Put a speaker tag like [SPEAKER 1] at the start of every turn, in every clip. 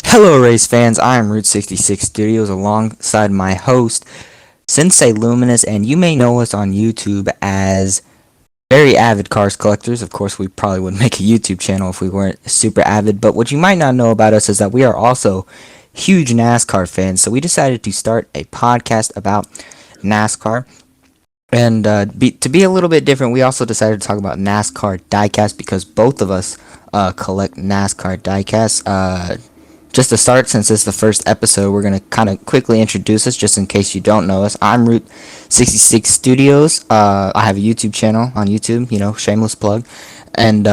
[SPEAKER 1] Hello, race fans. I am Route 66 Studios alongside my host, Sensei Luminous, and you may know us on YouTube as very avid cars collectors. Of course, we probably wouldn't make a YouTube channel if we weren't super avid, but what you might not know about us is that we are also huge NASCAR fans, so we decided to start a podcast about NASCAR. And to be a little bit different, we also decided to talk about NASCAR diecast because both of us collect NASCAR diecast. Just to start, since this is the first episode, we're going to kind of quickly introduce us just in case you don't know us. I'm Route 66 Studios. I have a YouTube channel on YouTube, shameless plug. And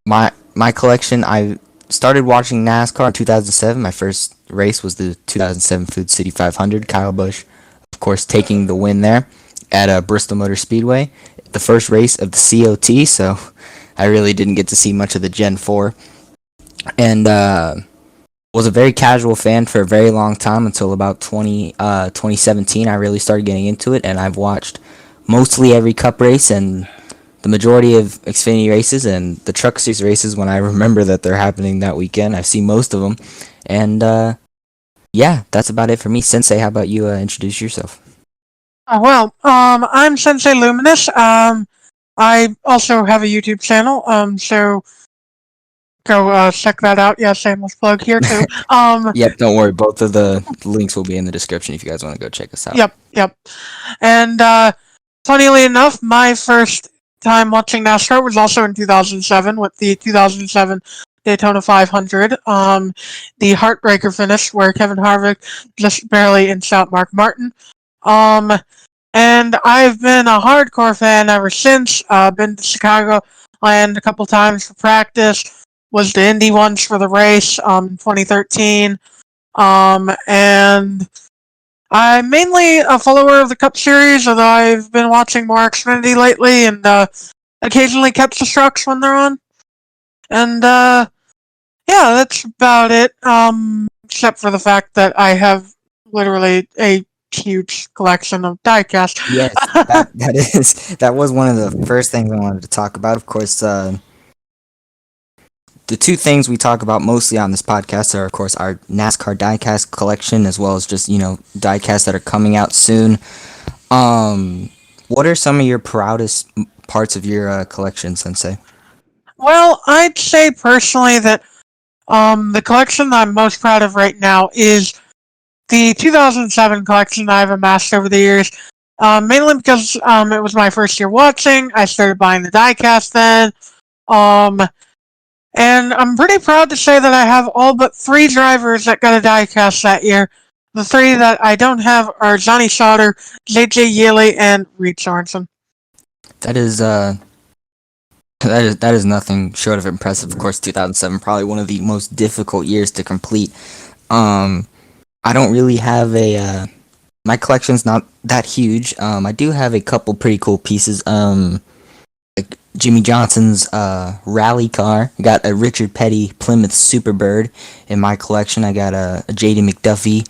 [SPEAKER 1] my collection, I started watching NASCAR in 2007. My first race was the 2007 Food City 500. Kyle Busch, of course, taking the win there at Bristol Motor Speedway. The first race of the COT, so I really didn't get to see much of the Gen 4. And was a very casual fan for a very long time until about 2017. I really started getting into it, and I've watched mostly every Cup race and the majority of Xfinity races and the Truck Series races when I remember that they're happening that weekend. I've seen most of them, and yeah, that's about it for me. Sensei, how about you introduce yourself?
[SPEAKER 2] I'm Sensei Luminous. I also have a YouTube channel. So go check that out. Yeah, shameless plug here too.
[SPEAKER 1] Yep, don't worry. Both of the links will be in the description if you guys want to go check us out.
[SPEAKER 2] Yep. And funnily enough, my first time watching NASCAR was also in 2007 with the 2007 Daytona 500. The heartbreaker finish where Kevin Harvick just barely inched out Mark Martin. And I've been a hardcore fan ever since. Been to Chicago Land a couple times for practice. Was the Indy once for the race, 2013. And I'm mainly a follower of the Cup Series, although I've been watching more Xfinity lately and occasionally catch the trucks when they're on. And yeah, that's about it. Except for the fact that I have literally a huge collection of diecast.
[SPEAKER 1] Yes, that was one of the first things I wanted to talk about. Of course, the two things we talk about mostly on this podcast are, of course, our NASCAR diecast collection, as well as just diecasts that are coming out soon. What are some of your proudest parts of your collection, Sensei?
[SPEAKER 2] Well, I'd say personally that the collection that I'm most proud of right now is the 2007 collection I've amassed over the years. Mainly because it was my first year watching. I started buying the diecast then. And I'm pretty proud to say that I have all but 3 drivers that got a diecast that year. The 3 that I don't have are Johnny Sauter, JJ Yeley, and Reed Sorensen.
[SPEAKER 1] That is nothing short of impressive. Of course, 2007 probably one of the most difficult years to complete. I don't really have my collection's not that huge. I do have a couple pretty cool pieces. Like Jimmy Johnson's rally car. I got a Richard Petty Plymouth Superbird in my collection. I got a J.D. McDuffie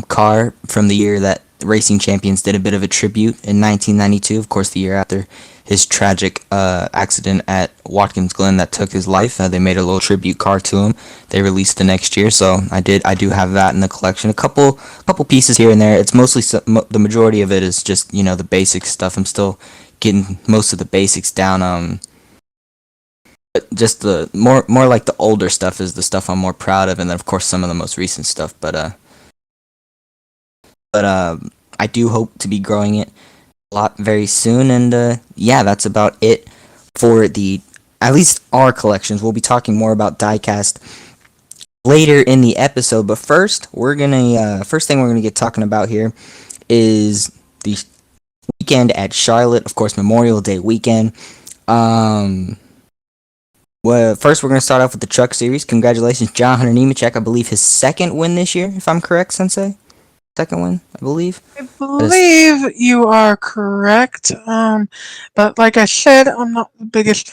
[SPEAKER 1] car from the year that Racing Champions did a bit of a tribute in 1992. Of course, the year after his tragic accident at Watkins Glen that took his life. They made a little tribute car to him. They released the next year, so I do have that in the collection. A couple pieces here and there. It's mostly the majority of it is just the basic stuff. I'm still getting most of the basics down. But just the more like the older stuff is the stuff I'm more proud of, and then of course some of the most recent stuff. But I do hope to be growing it a lot very soon, and yeah, that's about it for at least our collections. We'll be talking more about diecast later in the episode, but first first thing we're gonna get talking about here is the weekend at Charlotte, of course, Memorial Day weekend. Well, first we're gonna start off with the Truck Series. Congratulations, John Hunter Nemechek. I believe his second win this year, if I'm correct, Sensei. Second win, I believe.
[SPEAKER 2] I believe you are correct. But like I said, I'm not the biggest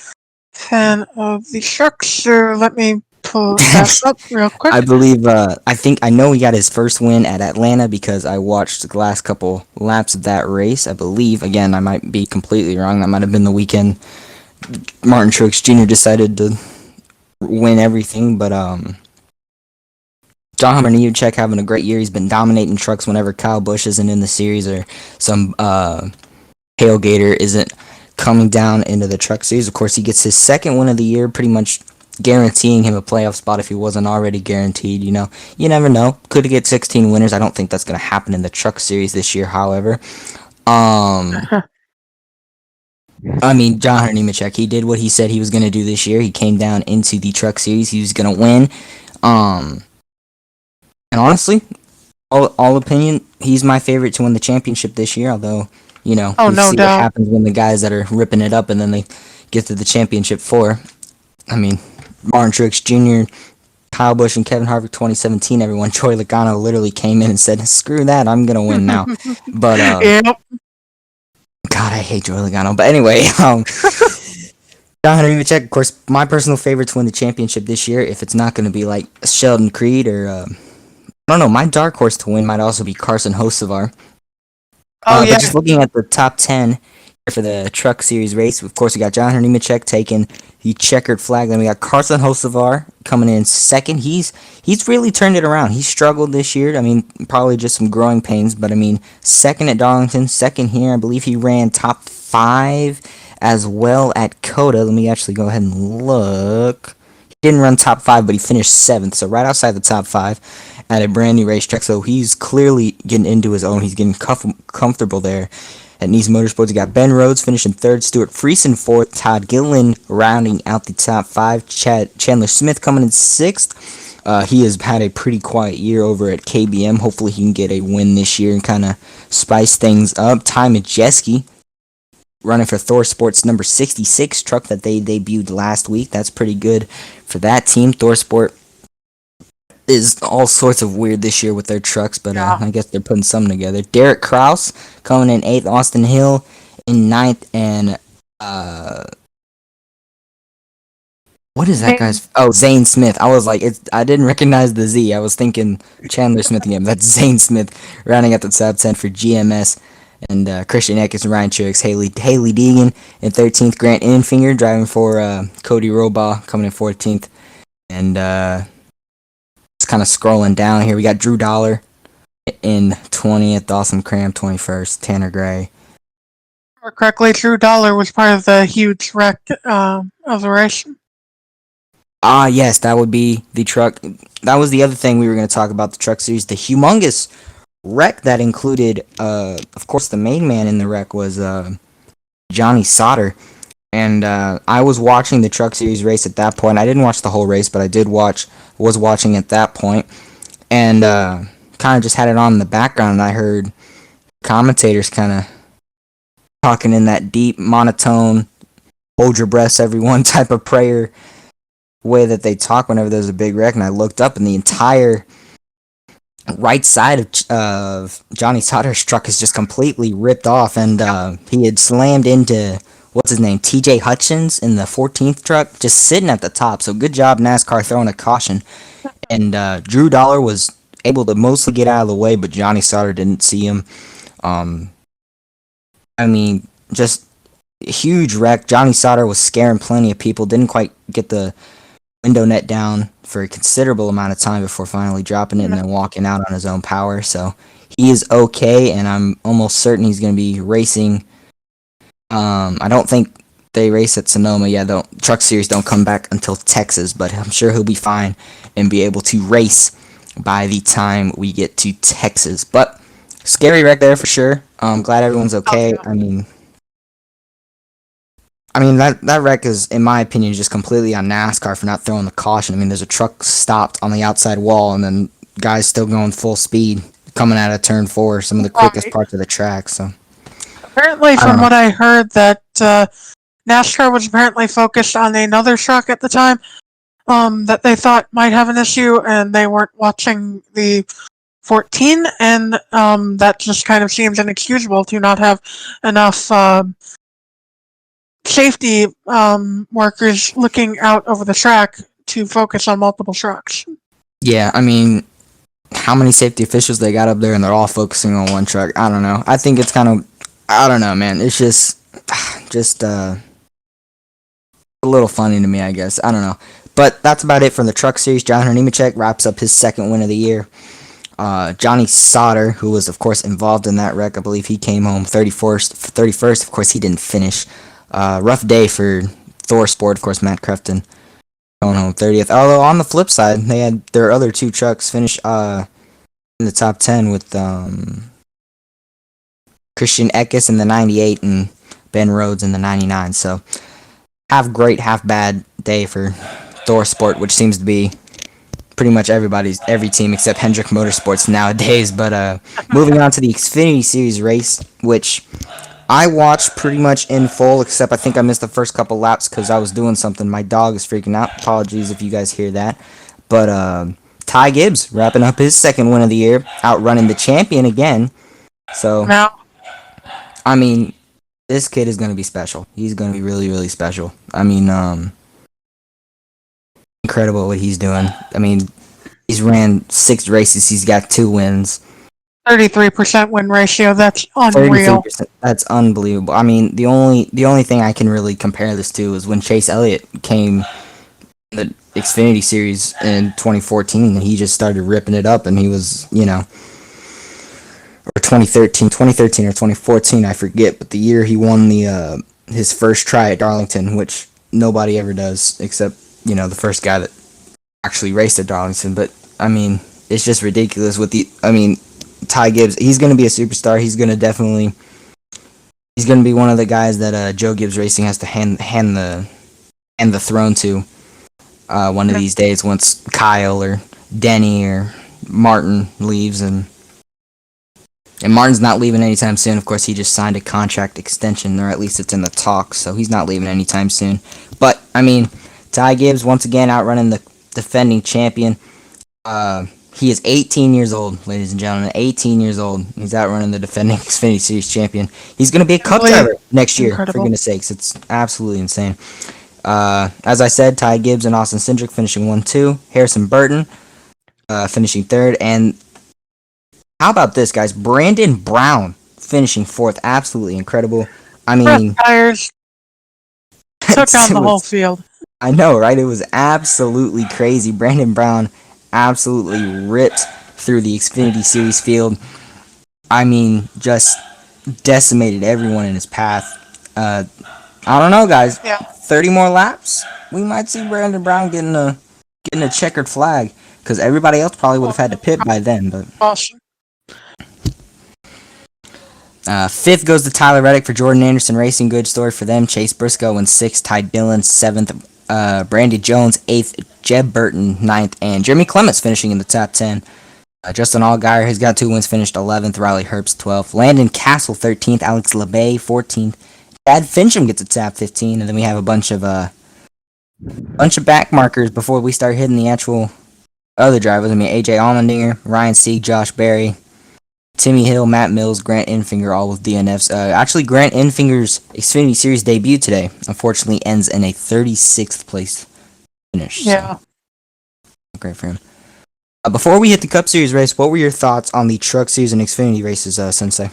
[SPEAKER 2] fan of the trucks, so let me pull that up real quick.
[SPEAKER 1] I believe, I know he got his first win at Atlanta because I watched the last couple laps of that race. I believe, again, I might be completely wrong. That might have been the weekend Martin Truex Jr. decided to win everything, but John Hunter Nemechek having a great year. He's been dominating trucks whenever Kyle Busch isn't in the series or some tailgater isn't coming down into the truck series. Of course, he gets his second win of the year, pretty much guaranteeing him a playoff spot if he wasn't already guaranteed. You know, you never know. Could get 16 winners. I don't think that's going to happen in the truck series this year, however. I mean, John Hunter Nemechek, he did what he said he was going to do this year. He came down into the truck series. He was going to win. And honestly, all opinion, he's my favorite to win the championship this year, although, you know,
[SPEAKER 2] Oh,
[SPEAKER 1] we
[SPEAKER 2] no
[SPEAKER 1] see what
[SPEAKER 2] doubt.
[SPEAKER 1] happens when the guys that are ripping it up and then they get to the championship four. I mean, Martin Truex Jr., Kyle Busch, and Kevin Harvick 2017, everyone, Joey Logano literally came in and said, screw that, I'm going to win now. But,
[SPEAKER 2] Yep.
[SPEAKER 1] God, I hate Joey Logano. But anyway, John Hunter Nemechek, of course, my personal favorite to win the championship this year, if it's not going to be like Sheldon Creed or, I don't know, my dark horse to win might also be Carson Hocevar.
[SPEAKER 2] Oh, yeah.
[SPEAKER 1] But just looking at the top 10 for the Truck Series race, of course, we got John Hunter Nemechek taking the checkered flag. Then we got Carson Hocevar coming in second. He's really turned it around. He struggled this year. I mean, probably just some growing pains. But, I mean, second at Darlington, second here. I believe he ran top 5 as well at Coda. Let me actually go ahead and look. He didn't run top 5, but he finished 7th. So right outside the top 5 at a brand new racetrack. So he's clearly getting into his own. He's getting comfortable there. At Nice Motorsports, you got Ben Rhodes finishing 3rd, Stuart Friesen 4th, Todd Gilliland rounding out the top 5, Chandler Smith coming in 6th. He has had a pretty quiet year over at KBM. Hopefully he can get a win this year and kind of spice things up. Ty Majeski running for Thor Sports number 66 truck that they debuted last week. That's pretty good for that team. Thor Sport is all sorts of weird this year with their trucks, but
[SPEAKER 2] Yeah.
[SPEAKER 1] I guess they're putting something together. Derek Kraus coming in 8th, Austin Hill in 9th, and what is that guy's? Oh, Zane Smith. I was like, I didn't recognize the Z. I was thinking Chandler Smith again. That's Zane Smith rounding out the top 10 for GMS. And Christian Eckes and Ryan Truex, Haley Deegan in 13th, Grant Enfinger driving for Cody Robaugh coming in 14th, and just kind of scrolling down here. We got Drew Dollar in 20th, Dawson Cram 21st, Tanner Gray.
[SPEAKER 2] Correctly, Drew Dollar was part of the huge wreck of the race.
[SPEAKER 1] Ah, yes, that would be the truck. That was the other thing we were going to talk about, the truck series. The humongous wreck that included, of course, the main man in the wreck was Johnny Sauter. And I was watching the Truck Series race at that point. I didn't watch the whole race, but I was watching at that point. And kind of just had it on in the background, and I heard commentators kind of talking in that deep, monotone, hold your breaths, everyone type of prayer way that they talk whenever there's a big wreck. And I looked up, and the entire right side of Johnny Sauter's truck is just completely ripped off, and he had slammed into, what's his name, TJ Hutchins in the 14th truck, just sitting at the top. So good job NASCAR throwing a caution. And Drew Dollar was able to mostly get out of the way, but Johnny Sauter didn't see him. I mean, just a huge wreck. Johnny Sauter was scaring plenty of people, didn't quite get the window net down for a considerable amount of time before finally dropping it and then walking out on his own power. So he is okay, and I'm almost certain he's going to be racing. I don't think they race at Sonoma. Yeah, the Truck Series don't come back until Texas, but I'm sure he'll be fine and be able to race by the time we get to Texas. But scary wreck there for sure. I'm glad everyone's okay. I mean that wreck is, in my opinion, just completely on NASCAR for not throwing the caution. I mean, there's a truck stopped on the outside wall, and then guys still going full speed coming out of turn 4, some of the quickest parts of the track. So
[SPEAKER 2] apparently, from what I heard, that NASCAR was apparently focused on another truck at the time that they thought might have an issue, and they weren't watching the 14, and that just kind of seems inexcusable to not have enough safety workers looking out over the track to focus on multiple trucks.
[SPEAKER 1] Yeah, I mean, how many safety officials they got up there, and they're all focusing on one truck? I don't know. I think it's kind of, I don't know, man. It's just a little funny to me, I guess. I don't know. But that's about it from the Truck Series. John Nemechek wraps up his second win of the year. Johnny Sauter, who was, of course, involved in that wreck, I believe he came home 31st. Of course, he didn't finish. Rough day for Thor Sport. Of course, Matt Crefton going home 30th. Although, on the flip side, they had their other two trucks finish in the top 10 with Christian Eckes in the 98 and Ben Rhodes in the 99. So, half great, half bad day for Thor Sport, which seems to be pretty much every team except Hendrick Motorsports nowadays. But moving on to the Xfinity Series race, which I watched pretty much in full, except I think I missed the first couple laps because I was doing something. My dog is freaking out. Apologies if you guys hear that. But Ty Gibbs wrapping up his second win of the year, outrunning the champion again. So,
[SPEAKER 2] Now,
[SPEAKER 1] I mean, this kid is going to be special. He's going to be really, really special. I mean, incredible what he's doing. I mean, he's ran 6 races. He's got 2 wins.
[SPEAKER 2] 33% win ratio. That's unreal.
[SPEAKER 1] 33%. That's unbelievable. I mean, the only thing I can really compare this to is when Chase Elliott came in the Xfinity Series in 2014, and he just started ripping it up, and he was, or 2013 or 2014, I forget, but the year he won the his first try at Darlington, which nobody ever does except, the first guy that actually raced at Darlington. But, I mean, it's just ridiculous with Ty Gibbs. He's going to be a superstar. He's going to be one of the guys that Joe Gibbs Racing has to hand the throne to one of these days once Kyle or Denny or Martin leaves. And Martin's not leaving anytime soon. Of course, he just signed a contract extension, or at least it's in the talks, so he's not leaving anytime soon. But, I mean, Ty Gibbs, once again, outrunning the defending champion. He is 18 years old, ladies and gentlemen. 18 years old. He's outrunning the defending Xfinity Series champion. He's going to be a Cup driver next year, for goodness sakes. It's absolutely insane. As I said, Ty Gibbs and Austin Cindric finishing 1-2. Harrison Burton finishing 3rd. And how about this, guys? Brandon Brown finishing 4th. Absolutely incredible. I mean,
[SPEAKER 2] tires took down the whole field.
[SPEAKER 1] I know, right? It was absolutely crazy. Brandon Brown absolutely ripped through the Xfinity Series field. I mean, just decimated everyone in his path. I don't know, guys.
[SPEAKER 2] Yeah.
[SPEAKER 1] 30 more laps, we might see Brandon Brown getting a checkered flag, because everybody else probably would have had to pit by then. But
[SPEAKER 2] awesome.
[SPEAKER 1] 5th goes to Tyler Reddick for Jordan Anderson Racing. Good story for them. Chase Briscoe in 6th. Ty Dillon 7th. Brandy Jones 8th. Jeb Burton 9th. And Jeremy Clements finishing in the top 10. Justin Allgaier has got 2 wins, finished 11th. Riley Herbst 12th. Landon Castle 13th. Alex LeBay 14th. Chad Fincham gets a top 15. And then we have a bunch of back markers before we start hitting the actual other drivers. I mean, AJ Allmendinger, Ryan Sieg, Josh Berry, Timmy Hill, Matt Mills, Grant Enfinger, all with DNFs. Actually, Grant Enfinger's Xfinity Series debut today, unfortunately, ends in a 36th place finish.
[SPEAKER 2] Yeah.
[SPEAKER 1] So, great for him. Before we hit the Cup Series race, what were your thoughts on the Truck Series and Xfinity races, Sensei?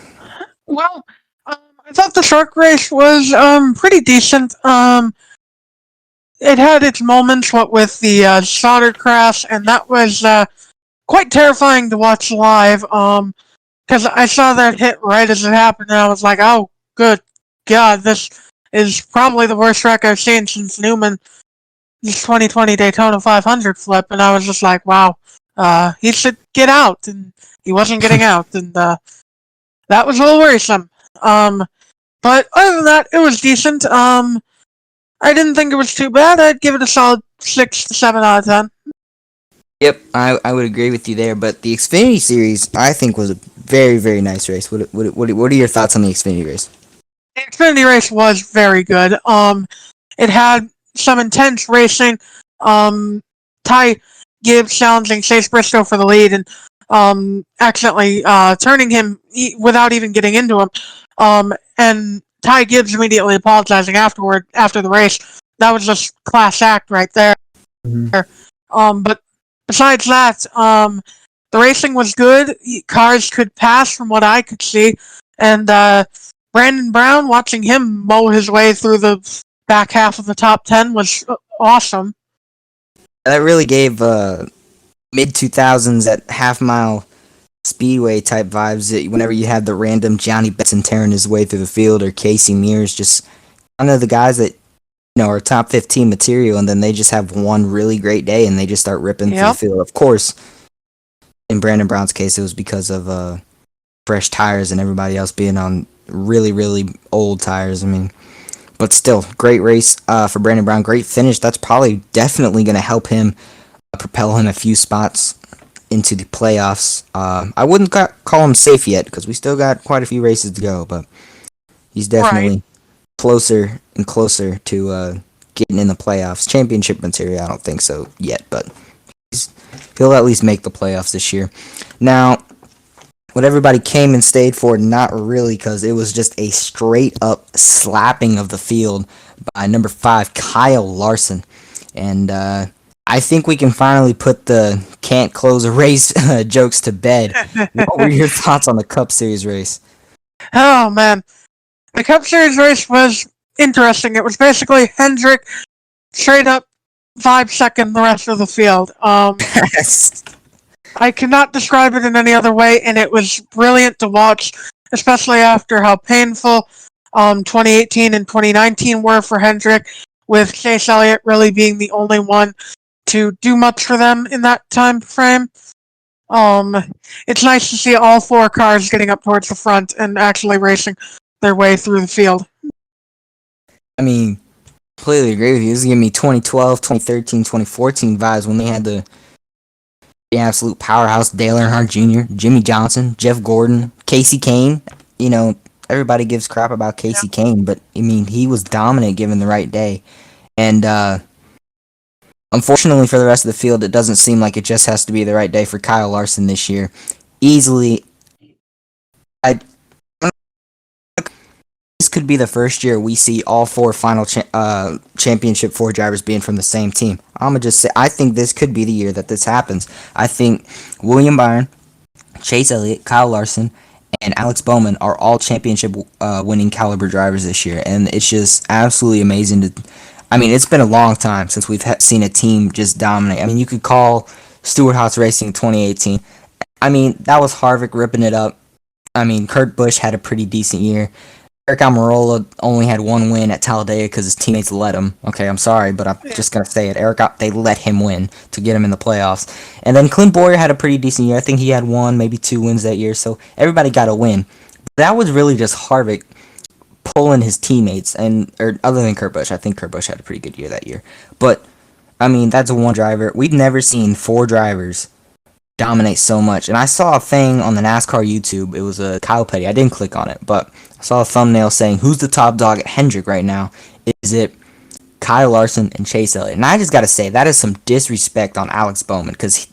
[SPEAKER 2] Well, I thought the truck race was pretty decent. It had its moments, what with the Sauter crash, and that was quite terrifying to watch live. Because I saw that hit right as it happened, and I was like, oh, good God, this is probably the worst wreck I've seen since Newman's 2020 Daytona 500 flip, and I was just like, wow, he should get out, and he wasn't getting out, and that was a little worrisome. But other than that, it was decent. I didn't think it was too bad. I'd give it a solid 6 to 7 out of 10.
[SPEAKER 1] Yep, I would agree with you there, but the Xfinity Series, I think, was a very, very nice race. What are your thoughts on the Xfinity race?
[SPEAKER 2] The Xfinity race was very good. It had some intense racing. Ty Gibbs challenging Chase Briscoe for the lead and accidentally turning him without even getting into him. And Ty Gibbs immediately apologizing after the race. That was just class act right there. Mm-hmm. But besides that, the racing was good. Cars could pass from what I could see. And Brandon Brown, watching him mow his way through the back half of the top 10 was awesome.
[SPEAKER 1] That really gave mid 2000s at half mile speedway type vibes. Whenever you had the random Johnny Benson tearing his way through the field, or Casey Mears, just kind of the guys that are top 15 material, and then they just have one really great day and they just start ripping through the
[SPEAKER 2] Yep.
[SPEAKER 1] field. Of course, in Brandon Brown's case, it was because of fresh tires and everybody else being on really, really old tires. I mean, but still, great race for Brandon Brown. Great finish. That's probably definitely going to help him propel him a few spots into the playoffs. I wouldn't call him safe yet because we still got quite a few races to go, but he's
[SPEAKER 2] Right.
[SPEAKER 1] definitely closer and closer to getting in the playoffs. Championship material, I don't think so yet, but he'll at least make the playoffs this year. Now, what everybody came and stayed for, not really, because it was just a straight up slapping of the field by number 5, Kyle Larson. And I think we can finally put the can't close a race jokes to bed. What were your thoughts on the Cup Series race?
[SPEAKER 2] Oh man, the Cup Series race was interesting. It was basically Hendrick straight up 5-second the rest of the field. I cannot describe it in any other way, and it was brilliant to watch, especially after how painful 2018 and 2019 were for Hendrick, with Chase Elliott really being the only one to do much for them in that time frame. Um, it's nice to see all 4 cars getting up towards the front and actually racing their way through the field.
[SPEAKER 1] I mean, completely agree with you. This is giving me 2012, 2013, 2014 vibes when they had the absolute powerhouse Dale Earnhardt Jr., Jimmy Johnson, Jeff Gordon, Casey Kane. Everybody gives crap about
[SPEAKER 2] Yeah.
[SPEAKER 1] Casey Kane, but I mean, he was dominant given the right day. And unfortunately for the rest of the field, it doesn't seem like it just has to be the right day for Kyle Larson this year. Easily, this could be the first year we see all 4 final championship 4 drivers being from the same team. I'm gonna just say I think this could be the year that this happens. I think William Byron, Chase Elliott, Kyle Larson, and Alex Bowman are all championship winning caliber drivers this year, and it's just absolutely amazing to. I mean, it's been a long time since we've seen a team just dominate. I mean, you could call Stewart Haas Racing 2018. I mean, that was Harvick ripping it up. I mean, Kurt Busch had a pretty decent year. Eric Almirola only had 1 win at Talladega because his teammates let him. Okay, I'm sorry, but I'm just gonna say it. They let him win to get him in the playoffs. And then Clint Boyer had a pretty decent year. I think he had 1, maybe 2 wins that year. So everybody got a win. But that was really just Harvick pulling his teammates, or other than Kurt Busch. I think Kurt Busch had a pretty good year that year. But I mean, that's a one driver. We've never seen 4 drivers dominate so much. And I saw a thing on the NASCAR YouTube. It was a Kyle Petty. I didn't click on it, but I saw a thumbnail saying, "Who's the top dog at Hendrick right now? Is it Kyle Larson and Chase Elliott?" And I just got to say, that is some disrespect on Alex Bowman, because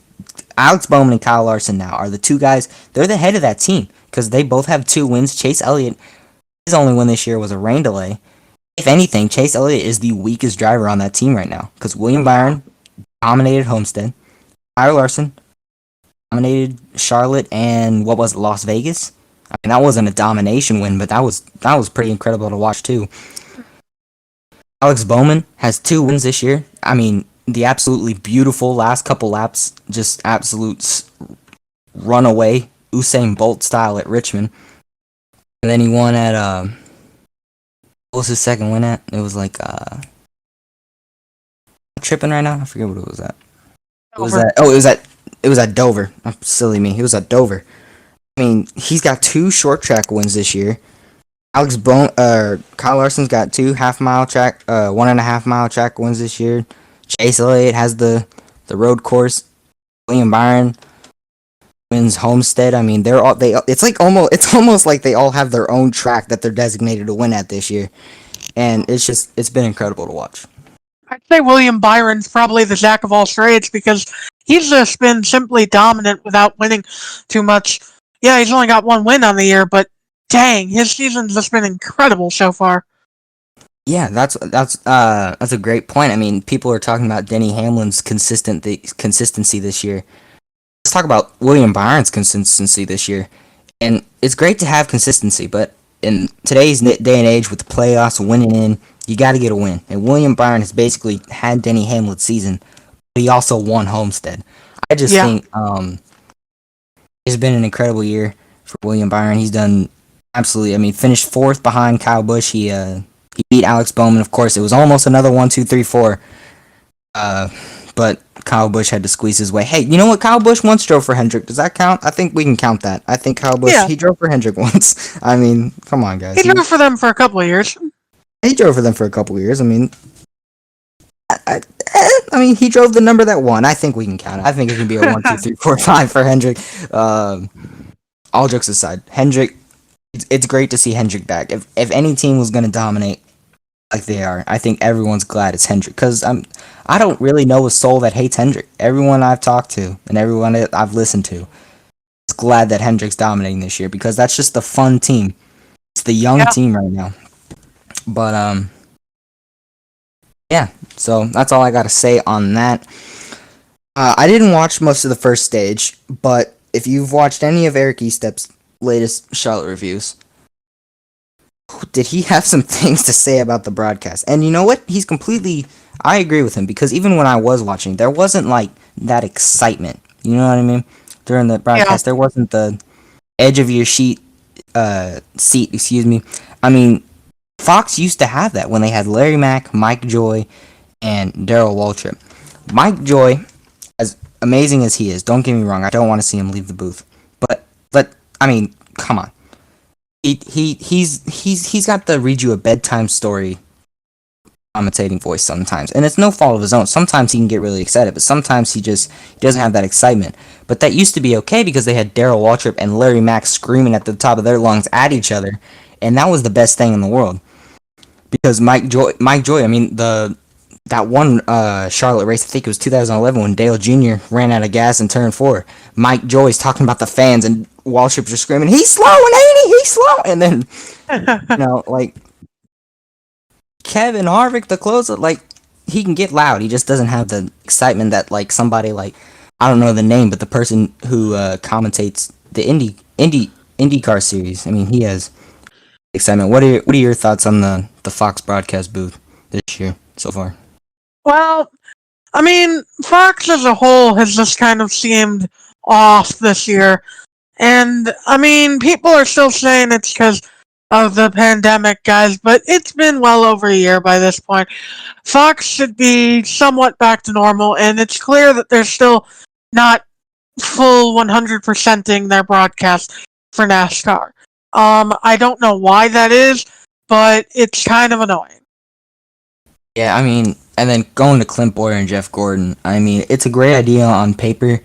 [SPEAKER 1] Alex Bowman and Kyle Larson now are the 2 guys. They're the head of that team because they both have 2 wins. Chase Elliott, his only win this year was a rain delay. If anything, Chase Elliott is the weakest driver on that team right now because William Byron dominated Homestead. Kyle Larson dominated Charlotte and what was it, Las Vegas? I mean, that wasn't a domination win, but that was pretty incredible to watch too. Alex Bowman has 2 wins this year. I mean, the absolutely beautiful last couple laps, just absolute runaway Usain Bolt style at Richmond. And then he won at what was his second win at? It was like I'm tripping right now. I forget what it was at. It was
[SPEAKER 2] Over.
[SPEAKER 1] at it was at Dover. Oh, silly me. It was at Dover. I mean, he's got 2 short track wins this year. Kyle Larson's got 2 half-mile track, 1.5-mile track wins this year. Chase Elliott has the road course. William Byron wins Homestead. I mean, it's almost like they all have their own track that they're designated to win at this year, and it's been incredible to watch.
[SPEAKER 2] I'd say William Byron's probably the jack of all trades because he's just been simply dominant without winning too much. Yeah, he's only got 1 win on the year, but dang, his season's just been incredible so far.
[SPEAKER 1] Yeah, that's a great point. I mean, people are talking about Denny Hamlin's consistency this year. Let's talk about William Byron's consistency this year. And it's great to have consistency, but in today's day and age with the playoffs winning in, you got to get a win. And William Byron has basically had Denny Hamlin's season he also won Homestead. I just
[SPEAKER 2] Yeah.
[SPEAKER 1] think it's been an incredible year for William Byron. He's done absolutely. I mean, finished fourth behind Kyle Busch. He beat Alex Bowman. Of course, it was almost another 1, 2, 3, 4. But Kyle Busch had to squeeze his way. Hey, you know what? Kyle Busch once drove for Hendrick. Does that count? I think we can count that. I think Kyle Busch,
[SPEAKER 2] Yeah.
[SPEAKER 1] he drove for Hendrick once. I mean, come on, guys.
[SPEAKER 2] He drove for them for a couple of years.
[SPEAKER 1] He drove for them for a couple of years. I mean, I mean, he drove the number that won. I think we can count it. I think it can be a 1, 2, 3, 4, 5 for Hendrick. All jokes aside, Hendrick, it's great to see Hendrick back. If any team was going to dominate like they are, I think everyone's glad it's Hendrick. Because I don't really know a soul that hates Hendrick. Everyone I've talked to and everyone that I've listened to is glad that Hendrick's dominating this year because that's just the fun team. It's the young team right now. But yeah, so that's all I got to say on that. I didn't watch most of the first stage, but if you've watched any of Eric Estep's latest Charlotte reviews, did he have some things to say about the broadcast? And you know what? I agree with him because even when I was watching, there wasn't like that excitement. You know what I mean? During the broadcast, there wasn't the edge of your seat. Excuse me. I mean, Fox used to have that when they had Larry Mack, Mike Joy, and Darrell Waltrip. Mike Joy, as amazing as he is, don't get me wrong, I don't want to see him leave the booth. But I mean, come on. He's got the read you a bedtime story commentating voice sometimes, and it's no fault of his own. Sometimes he can get really excited, but sometimes he doesn't have that excitement. But that used to be okay because they had Darrell Waltrip and Larry Mack screaming at the top of their lungs at each other, and that was the best thing in the world. Because Mike Joy, I mean that one Charlotte race, I think it was 2011 when Dale Jr. ran out of gas in turn 4. Mike Joy's talking about the fans and Waltrip's just screaming, "He's slowing, ain't he? He's slow!" And then like Kevin Harvick, the closer, like he can get loud. He just doesn't have the excitement that like somebody like I don't know the name, but the person who commentates the IndyCar series. I mean, he has excitement. What are your thoughts on the Fox broadcast booth this year so far?
[SPEAKER 2] Well, I mean, Fox as a whole has just kind of seemed off this year. And, I mean, people are still saying it's because of the pandemic, guys, but it's been well over a year by this point. Fox should be somewhat back to normal, and it's clear that they're still not full 100%ing their broadcast for NASCAR. I don't know why that is, but it's kind of annoying.
[SPEAKER 1] Yeah, I mean, and then going to Clint Boyer and Jeff Gordon. I mean, it's a great idea on paper,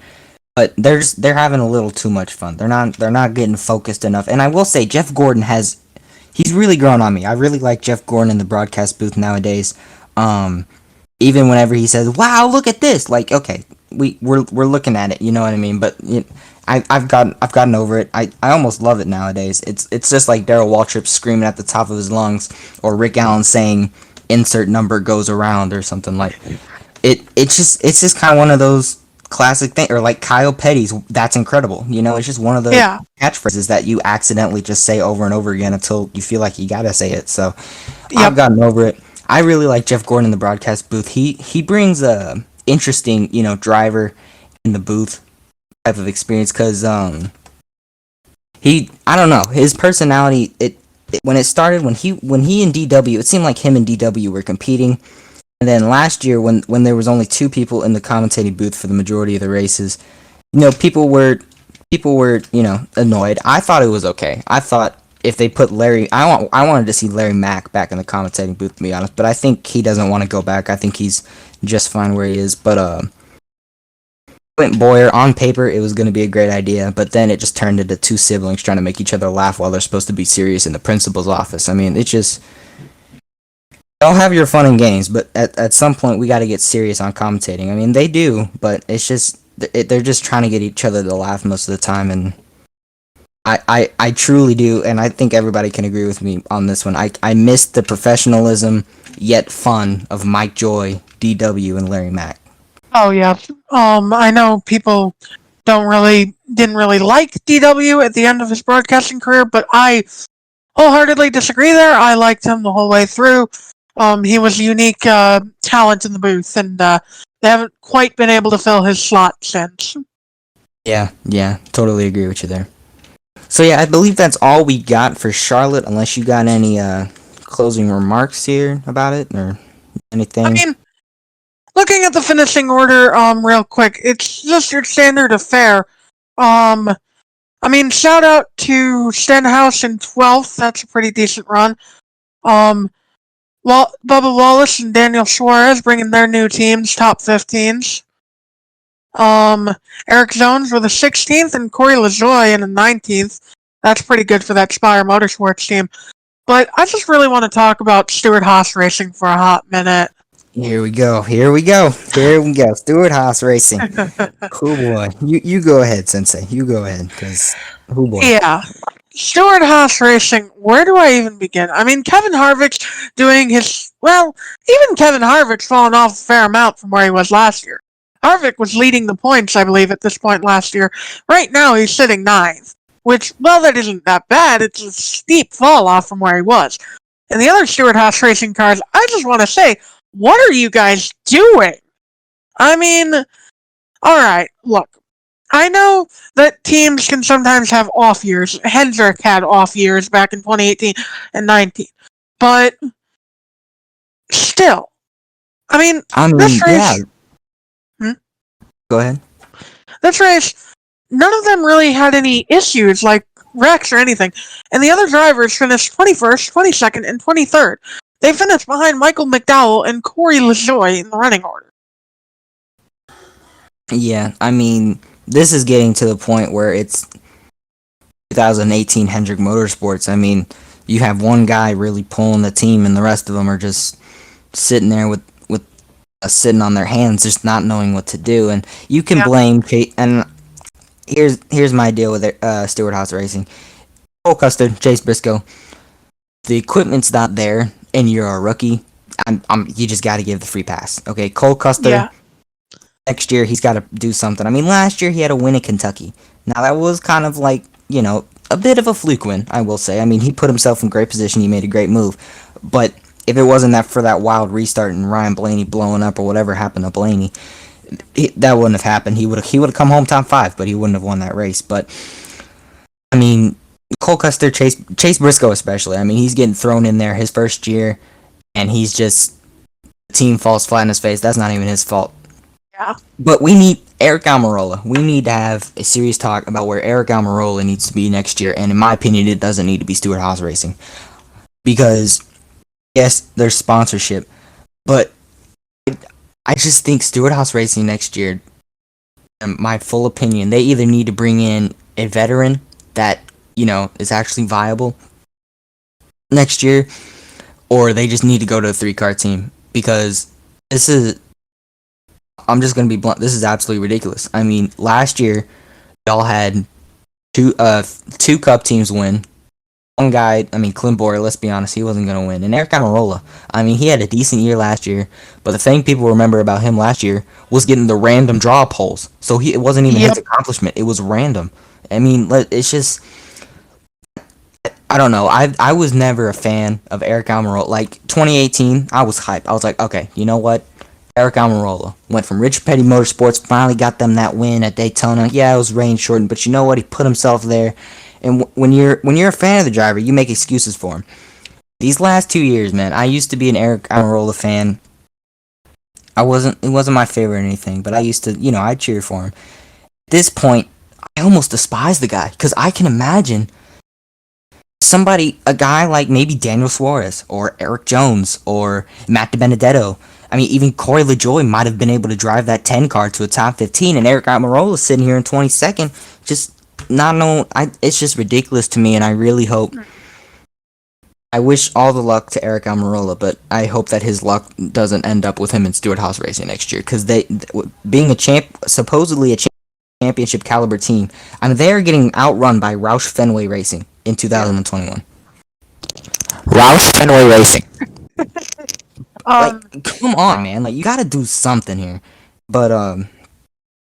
[SPEAKER 1] but they're having a little too much fun. They're not getting focused enough. And I will say, Jeff Gordon he's really grown on me. I really like Jeff Gordon in the broadcast booth nowadays. Even whenever he says, "Wow, look at this!" Like, okay, we're looking at it. You know what I mean? But I've gotten over it. I almost love it nowadays. It's just like Darrell Waltrip screaming at the top of his lungs, or Rick Allen saying insert number goes around or something like it. It's just kind of one of those classic things, or like Kyle Petty's "That's incredible." You know, it's just one of the catchphrases that you accidentally just say over and over again until you feel like you gotta say it. So I've gotten over it. I really like Jeff Gordon in the broadcast booth. He brings a interesting driver in the booth type of experience because I don't know, his personality. When it started, when he and DW, it seemed like him and DW were competing. And then last year, when there was only 2 people in the commentating booth for the majority of the races, people were annoyed. I thought it was okay. I thought if they put Larry, I wanted to see Larry Mack back in the commentating booth, to be honest. But I think he doesn't want to go back. I think he's just fine where he is. But Clint Boyer, on paper, it was going to be a great idea, but then it just turned into 2 siblings trying to make each other laugh while they're supposed to be serious in the principal's office. I mean, it's just, y'all have your fun and games, but at some point we got to get serious on commentating. I mean, they do, but it's just, they're just trying to get each other to laugh most of the time, and I truly do, and I think everybody can agree with me on this one. I miss the professionalism, yet fun of Mike Joy, DW, and Larry Mack.
[SPEAKER 2] Oh yeah. I know people didn't really like DW at the end of his broadcasting career, but I wholeheartedly disagree there. I liked him the whole way through. He was a unique talent in the booth, and they haven't quite been able to fill his slot since.
[SPEAKER 1] Yeah, totally agree with you there. So yeah, I believe that's all we got for Charlotte, unless you got any closing remarks here about it or
[SPEAKER 2] I
[SPEAKER 1] anything.
[SPEAKER 2] mean, looking at the finishing order, real quick, it's just your standard affair. I mean, shout out to Stenhouse in 12th. That's a pretty decent run. Um, Bubba Wallace and Daniel Suarez bringing their new teams top 15s. Eric Jones with a 16th and Corey LaJoie in a 19th. That's pretty good for that Spire Motorsports team. But I just really want to talk about Stewart Haas Racing for a hot minute.
[SPEAKER 1] Here we go. Stuart Haas Racing. Oh boy, you go ahead, Sensei. You go ahead, because oh boy.
[SPEAKER 2] Yeah. Stewart Haas Racing, where do I even begin? I mean, Kevin Harvick's doing his... Well, even Kevin Harvick's fallen off a fair amount from where he was last year. Harvick was leading the points, I believe, at this point last year. Right now, he's sitting 9th. Which, well, that isn't that bad. It's a steep fall off from where he was. And the other Stewart Haas Racing cars, I just want to say, what are you guys doing? I mean, alright, look. I know that teams can sometimes have off years. Hendrick had off years back in 2018 and 19. But still, I mean, this race...
[SPEAKER 1] Yeah. Go ahead.
[SPEAKER 2] This race, none of them really had any issues, like wrecks or anything. And the other drivers finished 21st, 22nd, and 23rd. They finished behind Michael McDowell and Corey LaJoie in the running order.
[SPEAKER 1] Yeah, I mean, this is getting to the point where it's 2018 Hendrick Motorsports. I mean, you have one guy really pulling the team, and the rest of them are just sitting there with sitting on their hands, just not knowing what to do. And you can blame and here's my deal with Stewart Haas Racing. Cole Custer, Chase Briscoe. The equipment's not there, and you're a rookie. You just got to give the free pass. Okay, Cole Custer.
[SPEAKER 2] Yeah.
[SPEAKER 1] Next year he's got to do something. I mean, last year he had a win in Kentucky. Now that was kind of like, you know, a bit of a fluke win, I will say. I mean, he put himself in great position. He made a great move, but if it wasn't that for that wild restart and Ryan Blaney blowing up or whatever happened to Blaney, that wouldn't have happened. He would have come home top 5, but he wouldn't have won that race. But I mean, Cole Custer, Chase Briscoe especially. I mean, he's getting thrown in there his first year, and he's just the team falls flat in his face. That's not even his fault.
[SPEAKER 2] Yeah.
[SPEAKER 1] But we need Eric Almirola. We need to have a serious talk about where Eric Almirola needs to be next year, and in my opinion, it doesn't need to be Stewart Haas Racing, because yes, there's sponsorship, but I just think Stewart Haas Racing next year, in my full opinion, they either need to bring in a veteran that, you know, is actually viable next year, or they just need to go to a 3-car team, because I'm just going to be blunt, this is absolutely ridiculous. I mean, last year, y'all had two Cup teams win. One guy, I mean, Clint Boyer, let's be honest, he wasn't going to win. And Eric Almirola, I mean, he had a decent year last year, but the thing people remember about him last year was getting the random draw polls. So it wasn't even his accomplishment, it was random. I mean, it's just, I don't know, I was never a fan of Eric Almirola. Like, 2018, I was hyped. I was like, okay, you know what? Eric Almirola went from Richard Petty Motorsports, finally got them that win at Daytona. Yeah, it was rain shortened, but you know what? He put himself there. And when you're a fan of the driver, you make excuses for him. These last 2 years, man, I used to be an Eric Almirola fan. It wasn't my favorite or anything, but I used to, you know, I cheer for him. At this point, I almost despise the guy, because I can imagine a guy like maybe Daniel Suarez or Eric Jones or Matt DiBenedetto. I mean, even Corey LaJoie might have been able to drive that 10 car to a top 15, and Eric Almirola sitting here in 22nd, just not knowing. It's just ridiculous to me, and I really hope. I wish all the luck to Eric Almirola, but I hope that his luck doesn't end up with him in Stewart Haas Racing next year, because being supposedly a championship caliber team, I mean, they are getting outrun by Roush Fenway Racing in 2021. Roush Fenway Racing. Like, come on, man! Like, you got to do something here. But I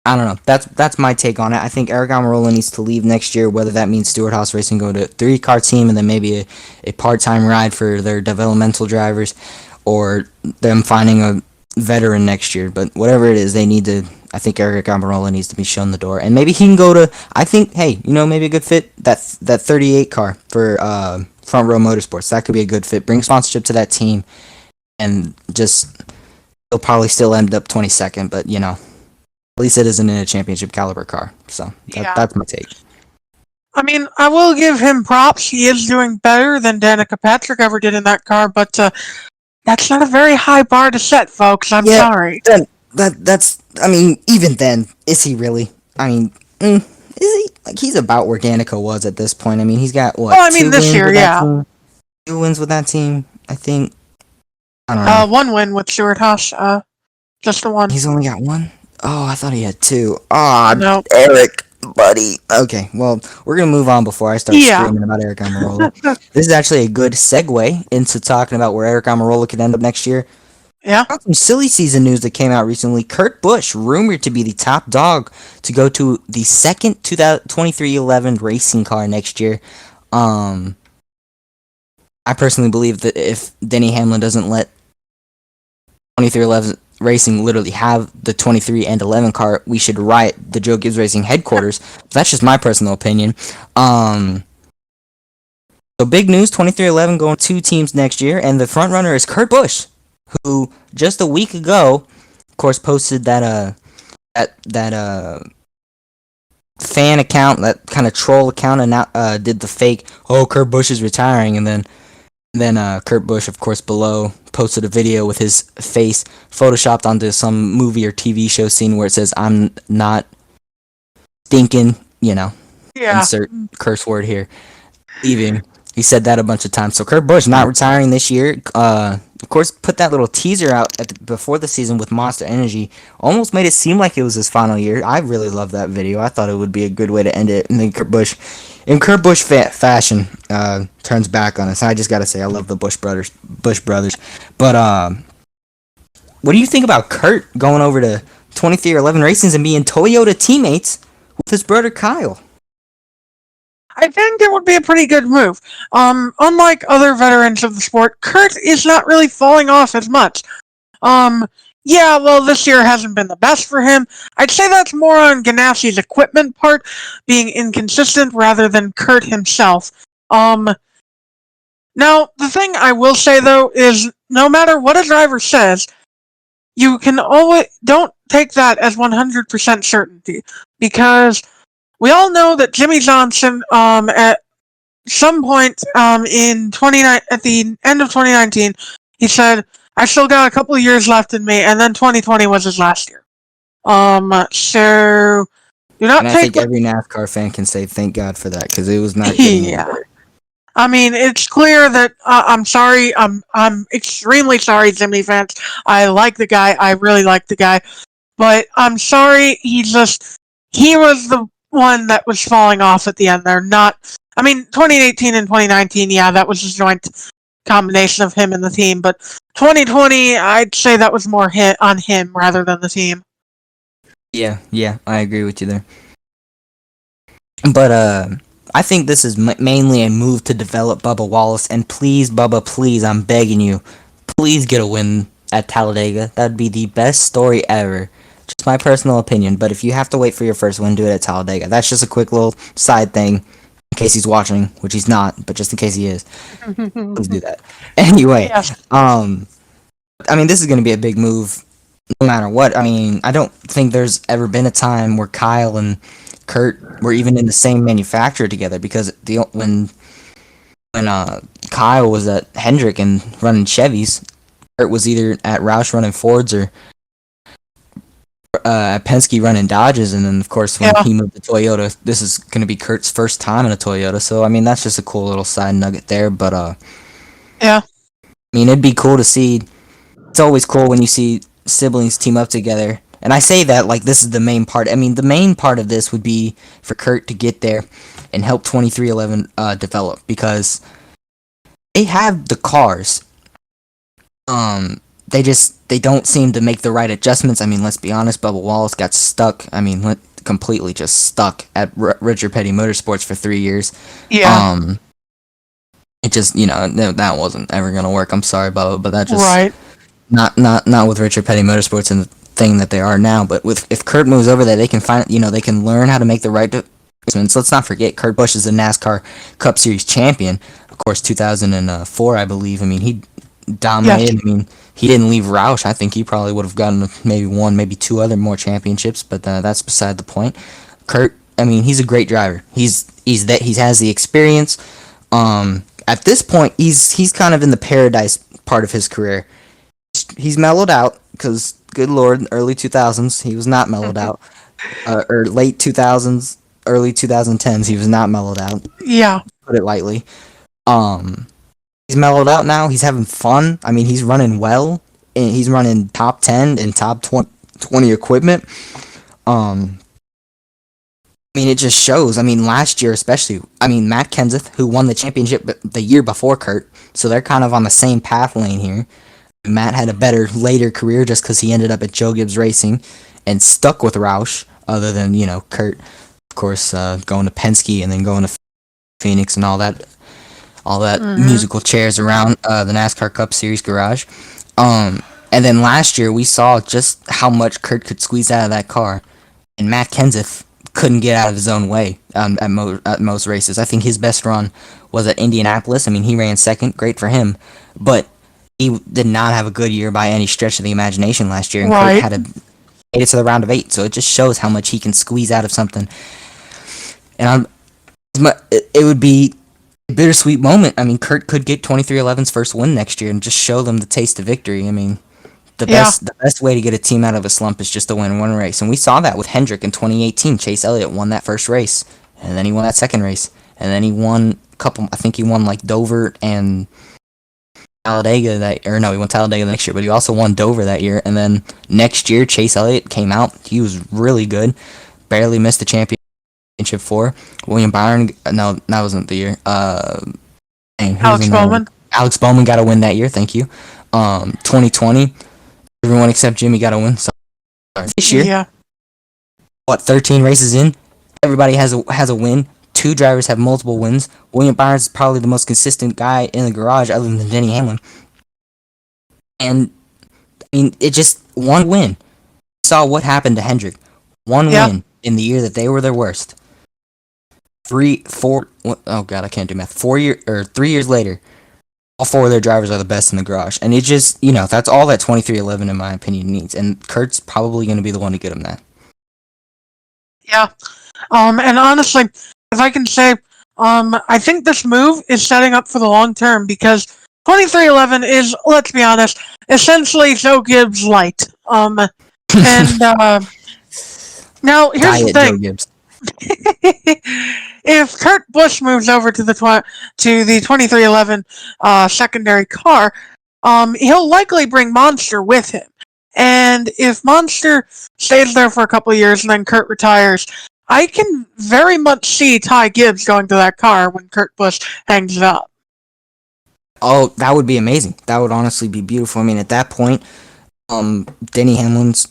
[SPEAKER 1] don't know. That's my take on it. I think Eric Almirola needs to leave next year, whether that means Stewart Haas Racing go to a 3-car team and then maybe a part-time ride for their developmental drivers, or them finding veteran next year. But whatever it is, they need to. I think Eric Almirola needs to be shown the door, and maybe he can go to. I think, hey, maybe a good fit that 38 car for Front Row Motorsports. That could be a good fit. Bring sponsorship to that team, and just he'll probably still end up 22nd, but at least it isn't in a championship caliber car. So that's my take.
[SPEAKER 2] I mean, I will give him props. He is doing better than Danica Patrick ever did in that car, but that's not a very high bar to set, folks. I'm sorry.
[SPEAKER 1] Then that's. I mean, even then, is he really? I mean, is he? Like, he's about where Danica was at this point. I mean, he's got what?
[SPEAKER 2] Well, I mean, this year, yeah.
[SPEAKER 1] 2 wins with that team, I think. I don't know.
[SPEAKER 2] 1 win with Stuart Haas. Just the one.
[SPEAKER 1] He's only got 1? Oh, I thought he had 2. Oh,
[SPEAKER 2] no.
[SPEAKER 1] Eric, buddy. Okay, well, we're going to move on before I start screaming about Eric Almirola. This is actually a good segue into talking about where Eric Almirola could end up next year.
[SPEAKER 2] Yeah.
[SPEAKER 1] Some silly season news that came out recently. Kurt Busch, rumored to be the top dog to go to the second 2311 racing car next year. I personally believe that if Denny Hamlin doesn't let 2311 Racing literally have the 23 and 11 car, we should riot the Joe Gibbs Racing headquarters. That's just my personal opinion. So big news, 2311 going 2 teams next year, and the front runner is Kurt Busch, who just a week ago, of course, posted that fan account, that kind of troll account, and did the fake, Kurt Busch is retiring, and then Kurt Busch, of course, below posted a video with his face photoshopped onto some movie or TV show scene where it says, "I'm not stinking," insert curse word here, leaving. He said that a bunch of times. So Kurt Busch not retiring this year. Of course, put that little teaser out before the season with Monster Energy. Almost made it seem like it was his final year. I really loved that video. I thought it would be a good way to end it. And then Kurt Busch, in Kurt Busch fashion, turns back on us. I just gotta say, I love the Busch brothers. But what do you think about Kurt going over to 2311 Racings and being Toyota teammates with his brother Kyle?
[SPEAKER 2] I think it would be a pretty good move. Unlike other veterans of the sport, Kurt is not really falling off as much. This year hasn't been the best for him. I'd say that's more on Ganassi's equipment part being inconsistent rather than Kurt himself. Now, the thing I will say, though, is no matter what a driver says, you can always don't take that as 100% certainty, because we all know that Jimmy Johnson, at some point at the end of 2019, he said, "I still got a couple of years left in me," and then 2020 was his last year. So do not
[SPEAKER 1] I think every NASCAR fan can say thank God for that, because it was not getting better.
[SPEAKER 2] I mean, it's clear that I'm sorry. I'm extremely sorry, Jimmy fans. I like the guy. I really like the guy, but I'm sorry. He was the one that was falling off at the end there. 2018 and 2019, that was a joint combination of him and the team, but 2020, I'd say that was more hit on him rather than the team.
[SPEAKER 1] Yeah, I agree with you there. But I think this is mainly a move to develop Bubba Wallace, and please, Bubba, please, I'm begging you, please get a win at Talladega. That'd be the best story ever. Just my personal opinion, but if you have to wait for your first win, do it at Talladega. That's just a quick little side thing, in case he's watching, which he's not, but just in case he is. Please do that. Anyway,
[SPEAKER 2] Yes.
[SPEAKER 1] This is going to be a big move, no matter what. I don't think there's ever been a time where Kyle and Kurt were even in the same manufacturer together, because when Kyle was at Hendrick and running Chevys, Kurt was either at Roush running Fords or at Penske running Dodges, and then of course when he moved to Toyota, this is going to be Kurt's first time in a Toyota. So that's just a cool little side nugget there. But it'd be cool to see. It's always cool when you see siblings team up together. And I say that like this is the main part. The main part of this would be for Kurt to get there and help 2311 develop, because they have the cars. They don't seem to make the right adjustments. Let's be honest, Bubba Wallace got stuck. Completely just stuck at Richard Petty Motorsports for 3 years.
[SPEAKER 2] Yeah.
[SPEAKER 1] It just, that wasn't ever gonna work. I'm sorry, Bubba, but that just...
[SPEAKER 2] Right.
[SPEAKER 1] Not with Richard Petty Motorsports and the thing that they are now, but with if Kurt moves over there, they can find they can learn how to make the right adjustments. Let's not forget Kurt Busch is the NASCAR Cup Series champion, of course, 2004, I believe. I mean, he
[SPEAKER 2] Yes.
[SPEAKER 1] dominated. I mean, he didn't leave Roush. I think he probably would have gotten maybe one, maybe two other more championships, but that's beside the point. Kurt, I mean, he's a great driver. He has the experience. At this point, he's kind of in the paradise part of his career. He's mellowed out because, good lord, early 2000s he was not mellowed out, or late 2000s, early 2010s he was not mellowed out.
[SPEAKER 2] Yeah.
[SPEAKER 1] Put it lightly. Um, he's mellowed out now. He's having fun. I mean, he's running well, and he's running top 10 and top 20 equipment. I mean, it just shows. I mean, last year especially. I mean, Matt Kenseth, who won the championship the year before Kurt, so they're kind of on the same path lane here. Matt had a better later career just because he ended up at Joe Gibbs Racing and stuck with Roush, other than Kurt, of course, going to Penske and then going to Phoenix and all that musical chairs around the NASCAR Cup Series garage. And then last year we saw just how much Kurt could squeeze out of that car, and Matt Kenseth couldn't get out of his own way at most races. I think his best run was at Indianapolis. I mean, he ran second, great for him, but he did not have a good year by any stretch of the imagination last year, and
[SPEAKER 2] Right.
[SPEAKER 1] Kurt made it to the round of 8. So it just shows how much he can squeeze out of something. And it would be a bittersweet moment. I mean, Kurt could get 23XI's first win next year and just show them the taste of victory. I mean,
[SPEAKER 2] Yeah.
[SPEAKER 1] the best way to get a team out of a slump is just to win one race, and we saw that with Hendrick in 2018. Chase Elliott won that first race, and then he won that second race, and then he won a couple. I think he won like Dover and Talladega he won Talladega the next year, but he also won Dover that year. And then next year, Chase Elliott came out. He was really good, barely missed the championship for William Byron. No, that wasn't the year.
[SPEAKER 2] Alex Bowman.
[SPEAKER 1] Alex Bowman got a win that year. Thank you. 2020. Everyone except Jimmy got a win. So this year,
[SPEAKER 2] Yeah.
[SPEAKER 1] 13 races in, everybody has a win. 2 drivers have multiple wins. William Byron's is probably the most consistent guy in the garage, other than Denny Hamlin. And I mean, it just one win. We saw what happened to Hendrick. One
[SPEAKER 2] Yeah.
[SPEAKER 1] win in the year that they were their worst. 3 god, I can't do math. 3 years later, all 4 of their drivers are the best in the garage. And it just, that's all that 23XI, in my opinion, needs. And Kurt's probably going to be the one to get him that.
[SPEAKER 2] Yeah. And honestly, if I can say, I think this move is setting up for the long term because 23XI is, let's be honest, essentially Joe Gibbs light. And now here's
[SPEAKER 1] Diet
[SPEAKER 2] the
[SPEAKER 1] Joe
[SPEAKER 2] thing:
[SPEAKER 1] Gibbs.
[SPEAKER 2] if Kurt Busch moves over to the 23XI secondary car, he'll likely bring Monster with him. And if Monster stays there for a couple of years and then Kurt retires, I can very much see Ty Gibbs going to that car when Kurt Busch hangs it up.
[SPEAKER 1] Oh, that would be amazing. That would honestly be beautiful. I mean, at that point, Denny Hamlin's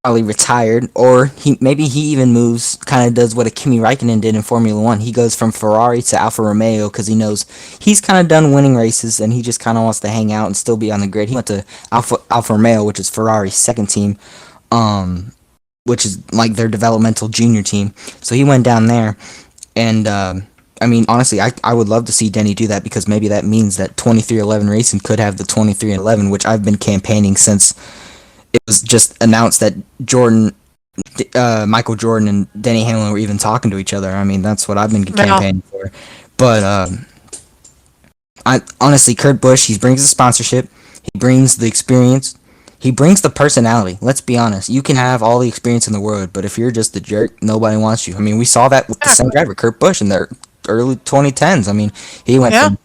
[SPEAKER 1] probably retired, or maybe he even moves, kind of does what a Kimi Raikkonen did in Formula One. He goes from Ferrari to Alfa Romeo because he knows he's kind of done winning races, and he just kind of wants to hang out and still be on the grid. He went to Alfa Romeo, which is Ferrari's second team, which is like their developmental junior team. So he went down there, and I mean, honestly, I would love to see Denny do that because maybe that means that 23XI Racing could have the 23XI, which I've been campaigning since it was just announced that Michael Jordan and Denny Hamlin were even talking to each other. I mean, that's what I've been campaigning for. But honestly, Kurt Busch, he brings the sponsorship, he brings the experience, he brings the personality. Let's be honest. You can have all the experience in the world, but if you're just a jerk, nobody wants you. I mean, we saw that with the same driver, Kurt Busch, in their early 2010s. I mean, he went from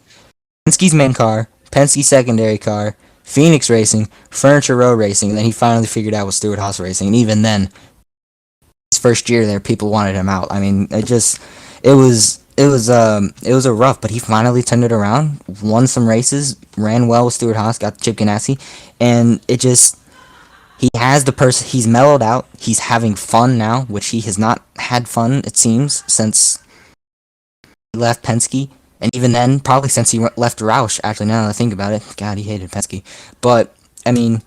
[SPEAKER 1] Penske's main car, Penske secondary car, Phoenix Racing, Furniture Row Racing, and then he finally figured out with Stewart-Haas Racing. And even then, his first year there, people wanted him out. I mean, it was a rough, but he finally turned it around, won some races, ran well with Stewart-Haas, got Chip Ganassi, and he has he's mellowed out, he's having fun now, which he has not had fun, it seems, since he left Penske. And even then, probably since he left Roush, actually, now that I think about it, God, he hated Penske. But I mean,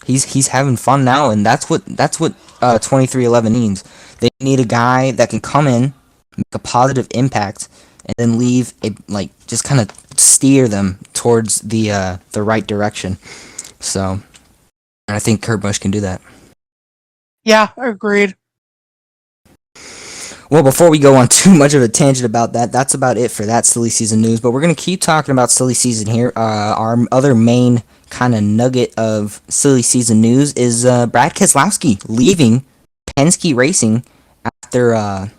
[SPEAKER 1] he's having fun now, and that's what 2311 means. They need a guy that can come in, make a positive impact, and then leave a like just kind of steer them towards the right direction. So, and I think Kurt Busch can do that.
[SPEAKER 2] Yeah, agreed.
[SPEAKER 1] Well, before we go on too much of a tangent about that, that's about it for that silly season news. But we're gonna keep talking about silly season here. Our other main kind of nugget of silly season news is Brad Keselowski leaving Penske Racing after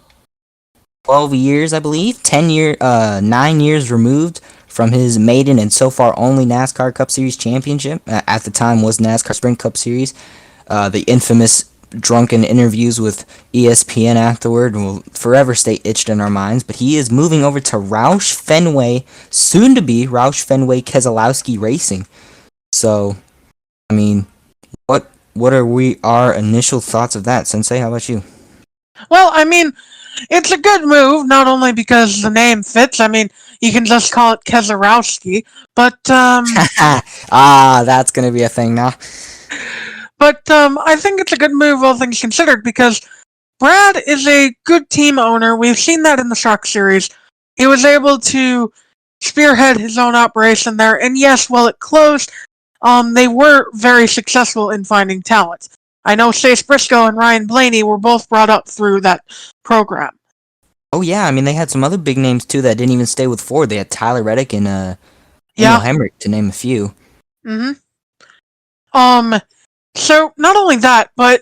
[SPEAKER 1] 12 years, I believe, 9 years removed from his maiden and so far only NASCAR Cup Series championship. At the time was NASCAR Sprint Cup Series. The infamous drunken interviews with ESPN afterward will forever stay etched in our minds. But he is moving over to Roush Fenway, soon to be Roush Fenway Keselowski Racing. So, I mean, what are our initial thoughts of that, Sensei? How about you?
[SPEAKER 2] Well, I mean, it's a good move, not only because the name fits. I mean, you can just call it Keselowski, but
[SPEAKER 1] That's gonna be a thing now.
[SPEAKER 2] I think it's a good move, all things considered, because Brad is a good team owner. We've seen that in the Truck Series. He was able to spearhead his own operation there, and yes, while it closed, they were very successful in finding talent. I know Chase Briscoe and Ryan Blaney were both brought up through that program.
[SPEAKER 1] Oh yeah, I mean they had some other big names too that didn't even stay with Ford. They had Tyler Reddick and Daniel
[SPEAKER 2] Yeah.
[SPEAKER 1] Hemrick to name a few.
[SPEAKER 2] Mm-hmm. So not only that, but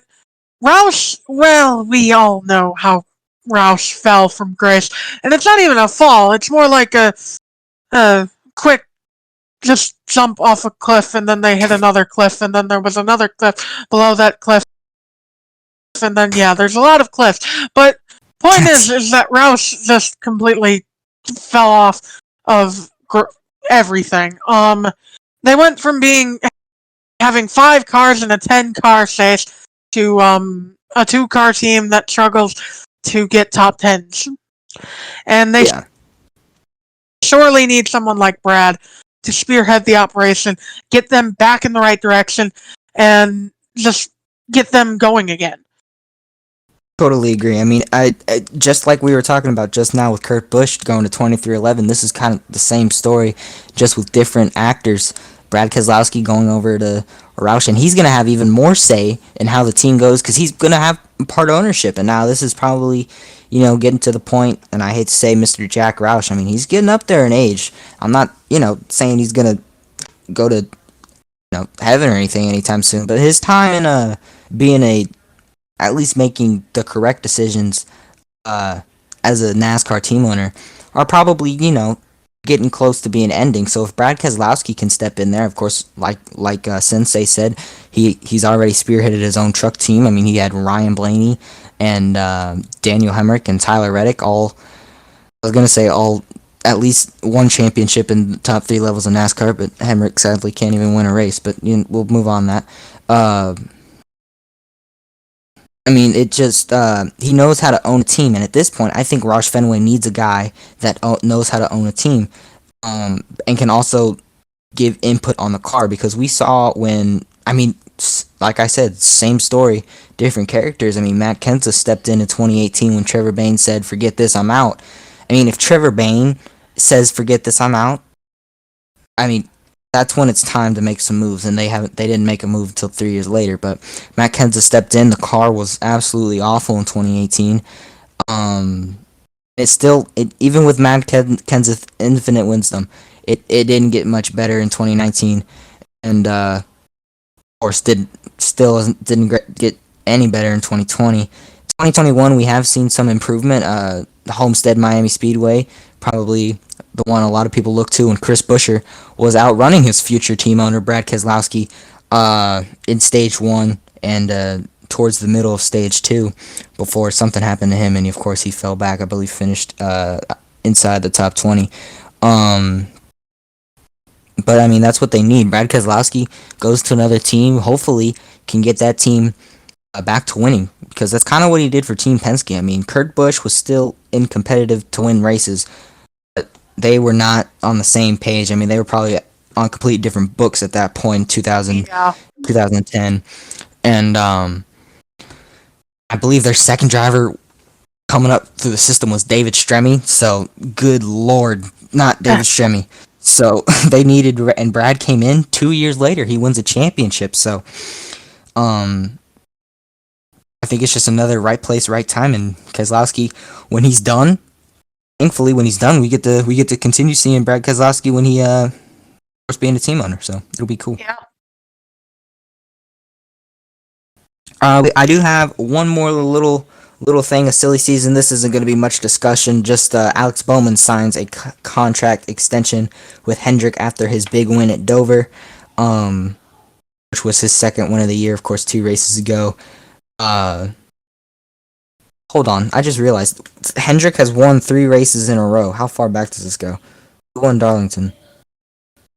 [SPEAKER 2] Roush, well, we all know how Roush fell from grace. And it's not even a fall, it's more like a quick just jump off a cliff and then they hit another cliff and then there was another cliff below that cliff and then yeah, there's a lot of cliffs. But point is that Roush just completely fell off of everything. They went from having 5 cars in a 10-car chase to a 2-car team that struggles to get top 10s. And they
[SPEAKER 1] Yeah,
[SPEAKER 2] surely need someone like Brad to spearhead the operation, get them back in the right direction, and just get them going again.
[SPEAKER 1] totally agree. I mean, I just like we were talking about just now with Kurt Busch going to 2311. This is kind of the same story, just with different actors. Brad Keselowski going over to Roush, and he's going to have even more say in how the team goes because he's going to have part ownership. And now this is probably, getting to the point, and I hate to say Mr. Jack Roush. I mean, he's getting up there in age. I'm not, saying he's going to go to, heaven or anything anytime soon, but his time in being at least making the correct decisions as a NASCAR team owner are probably, getting close to being ending. So if Brad Keselowski can step in there, of course, like Sensei said, he's already spearheaded his own truck team. I mean, he had Ryan Blaney and Daniel Hemrick and Tyler Reddick all at least one championship in the top 3 levels of NASCAR, but Hemrick sadly can't even win a race. But we'll move on that. I mean, it just he knows how to own a team, and at this point, I think Roush Fenway needs a guy that knows how to own a team, and can also give input on the car because we saw like I said, same story, different characters. I mean, Matt Kenseth stepped in 2018 when Trevor Bayne said, "Forget this, I'm out." I mean, if Trevor Bayne says, "Forget this, I'm out," I mean, that's when it's time to make some moves, and they didn't make a move until 3 years later. But Matt Kenseth stepped in. The car was absolutely awful in 2018. Even with Matt Kenseth infinite wisdom, it didn't get much better in 2019, and of course didn't get any better in 2020. 2021 we have seen some improvement. The Homestead Miami Speedway, probably the one a lot of people look to, and Chris Buescher was outrunning his future team owner Brad Keselowski in stage 1 and towards the middle of stage 2 before something happened to him, and of course he fell back. I believe finished inside the top 20. But I mean, that's what they need. Brad Keselowski goes to another team, hopefully can get that team back to winning, because that's kind of what he did for Team Penske. I mean, Kurt Busch was still in competitive to win races, but they were not on the same page. I mean, they were probably on completely different books at that point in
[SPEAKER 2] Yeah.
[SPEAKER 1] 2010, and I believe their second driver coming up through the system was David Stremme. So good lord, not David Stremme. So they needed, and Brad came in 2 years later. He wins a championship. So, I think it's just another right place, right time. And Keselowski, when he's done, thankfully, when he's done, we get to continue seeing Brad Keselowski when he being a team owner. So it'll be cool.
[SPEAKER 2] Yeah.
[SPEAKER 1] I do have one more little thing, a silly season. This isn't going to be much discussion. Just Alex Bowman signs a contract extension with Hendrick after his big win at Dover, which was his second win of the year. Of course, 2 races ago. Hold on, I just realized Hendrick has won 3 races in a row. How far back does this go? Who won Darlington?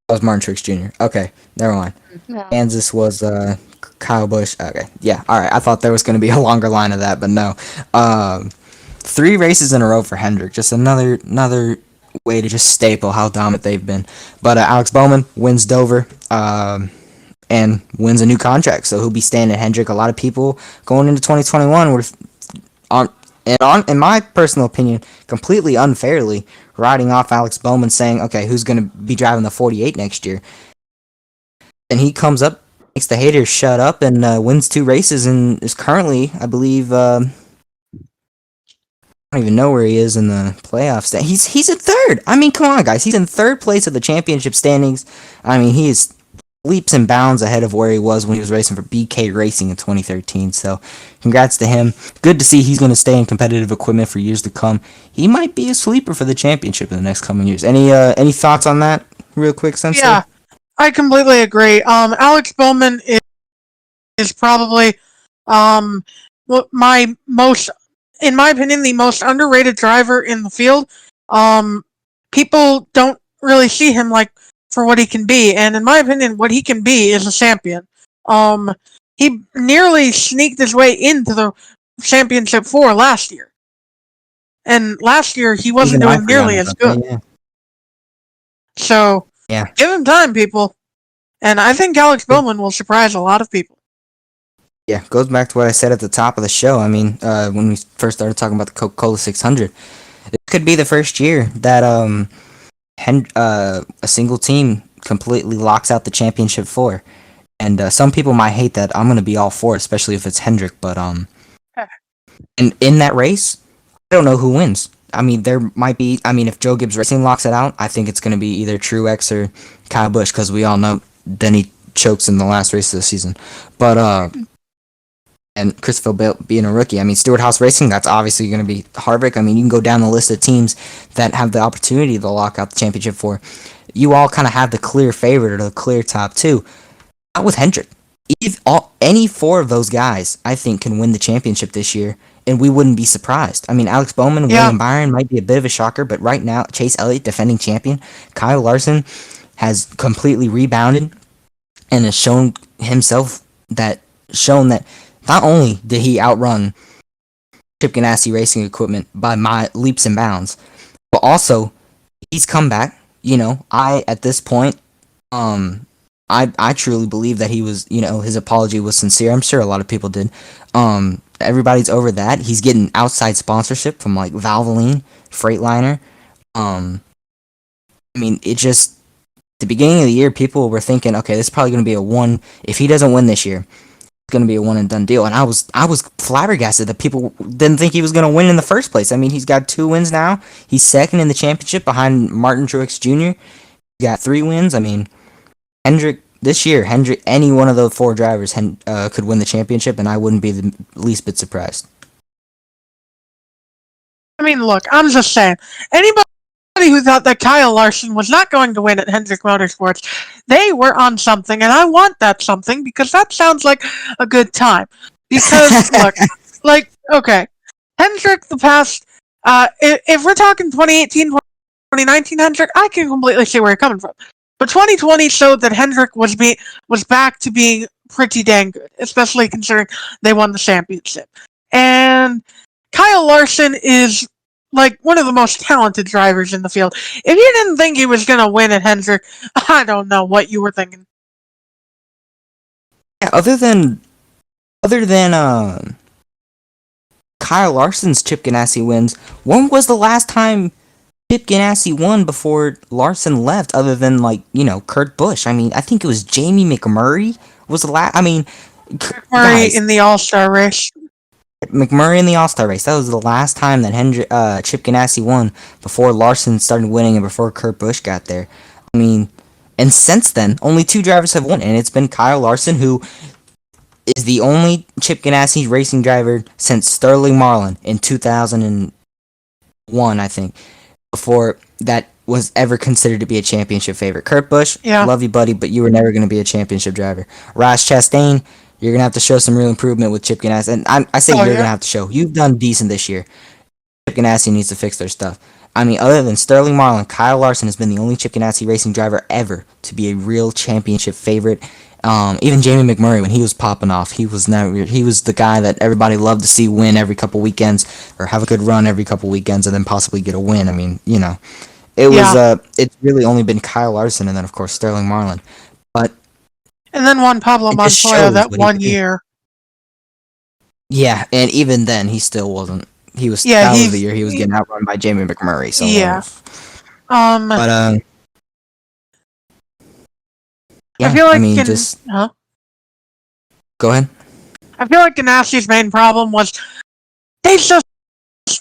[SPEAKER 1] That was Martin Truex Jr. Okay, never mind.
[SPEAKER 2] Yeah.
[SPEAKER 1] Kansas was Kyle Busch. Okay, yeah, all right. I thought there was going to be a longer line of that, but no. 3 races in a row for Hendrick. Just another way to just staple how dominant they've been. But Alex Bowman wins Dover and wins a new contract, so he'll be staying at Hendrick. A lot of people going into 2021 were in my personal opinion, completely unfairly riding off Alex Bowman, saying, "Okay, who's going to be driving the 48 next year?" And he comes up, makes the haters shut up, and wins 2 races, and is currently, I believe, I don't even know where he is in the playoffs. He's in third. I mean, come on, guys, he's in third place of the championship standings. I mean, he is leaps and bounds ahead of where he was when he was racing for BK Racing in 2013. So, congrats to him. Good to see he's going to stay in competitive equipment for years to come. He might be a sleeper for the championship in the next coming years. Any thoughts on that, real quick, Sensei?
[SPEAKER 2] Yeah, I completely agree. Alex Bowman is probably my most, in my opinion, the most underrated driver in the field. People don't really see him like for what he can be, and in my opinion, what he can be is a champion. He nearly sneaked his way into the championship 4 last year, and last year he wasn't
[SPEAKER 1] Even I
[SPEAKER 2] doing
[SPEAKER 1] forgot
[SPEAKER 2] nearly as
[SPEAKER 1] about
[SPEAKER 2] good.
[SPEAKER 1] that, yeah.
[SPEAKER 2] So
[SPEAKER 1] Yeah.
[SPEAKER 2] give him time, people, and I think Alex Bowman will surprise a lot of people.
[SPEAKER 1] Yeah, goes back to what I said at the top of the show. I mean, when we first started talking about the Coca-Cola 600, it could be the first year that a single team completely locks out the championship 4. And some people might hate that. I'm gonna be all for it, especially if it's Hendrick. But in that race, I don't know who wins. I mean, there might be. I mean, if Joe Gibbs Racing locks it out, I think it's gonna be either Truex or Kyle Busch, because we all know then he chokes in the last race of the season. But and Christopher Bale being a rookie, I mean, Stewart House Racing, that's obviously going to be Harvick. I mean, you can go down the list of teams that have the opportunity to lock out the championship 4. You all kind of have the clear favorite or the clear top 2. Not with Hendrick. Any 4 of those guys, I think, can win the championship this year, and we wouldn't be surprised. I mean, Alex Bowman,
[SPEAKER 2] Yeah.
[SPEAKER 1] William Byron might be a bit of a shocker, but right now, Chase Elliott, defending champion, Kyle Larson has completely rebounded and has shown that not only did he outrun Chip Ganassi Racing Equipment by my leaps and bounds, but also he's come back. You know, at this point, I truly believe that he was, his apology was sincere. I'm sure a lot of people did. Everybody's over that. He's getting outside sponsorship from like Valvoline, Freightliner. I mean, it just, the beginning of the year, people were thinking, okay, this is probably going to be a one. If he doesn't win this year, it's going to be a one and done deal. And I was flabbergasted that people didn't think he was going to win in the first place. I mean, he's got 2 wins now. He's second in the championship behind Martin Truex Jr. He got 3 wins. I mean, Hendrick, any one of those 4 drivers could win the championship, and I wouldn't be the least bit surprised.
[SPEAKER 2] I mean, look, I'm just saying, anybody who thought that Kyle Larson was not going to win at Hendrick Motorsports, they were on something, and I want that something because that sounds like a good time. Because, look, okay, Hendrick the past, if we're talking 2018, 2019 Hendrick, I can completely see where you're coming from. But 2020 showed that Hendrick was back to being pretty dang good, especially considering they won the championship. And Kyle Larson is like one of the most talented drivers in the field. If you didn't think he was going to win at Hendrick, I don't know what you were thinking.
[SPEAKER 1] Yeah, other than Kyle Larson's Chip Ganassi wins, when was the last time Chip Ganassi won before Larson left? Other than Kurt Busch. I mean, I think it was Jamie McMurray was the last. I mean,
[SPEAKER 2] Murray
[SPEAKER 1] guys,
[SPEAKER 2] in the All-Star race.
[SPEAKER 1] McMurray in the All Star race. That was the last time that Chip Ganassi won before Larson started winning and before Kurt Busch got there. I mean, and since then, only two drivers have won, and it's been Kyle Larson, who is the only Chip Ganassi racing driver since Sterling Marlin in 2001, I think, before that was ever considered to be a championship favorite. Kurt Busch,
[SPEAKER 2] Yeah.
[SPEAKER 1] love you, buddy, but you were never going to be a championship driver. Ross Chastain, you're going to have to show some real improvement with Chip Ganassi. And I say you're going to have to show. You've done decent this year. Chip Ganassi needs to fix their stuff. I mean, other than Sterling Marlin, Kyle Larson has been the only Chip Ganassi racing driver ever to be a real championship favorite. Even Jamie McMurray, when he was popping off, he was the guy that everybody loved to see win every couple weekends or have a good run every couple weekends and then possibly get a win. I mean, it's really only been Kyle Larson and then of course Sterling Marlin. But
[SPEAKER 2] and then Juan Pablo Montoya that 1 year.
[SPEAKER 1] Yeah, and even then he still wasn't. That was the year he was getting outrun by Jamie McMurray. So
[SPEAKER 2] yeah.
[SPEAKER 1] But yeah,
[SPEAKER 2] I feel like
[SPEAKER 1] go ahead.
[SPEAKER 2] I feel like Ganassi's main problem was they just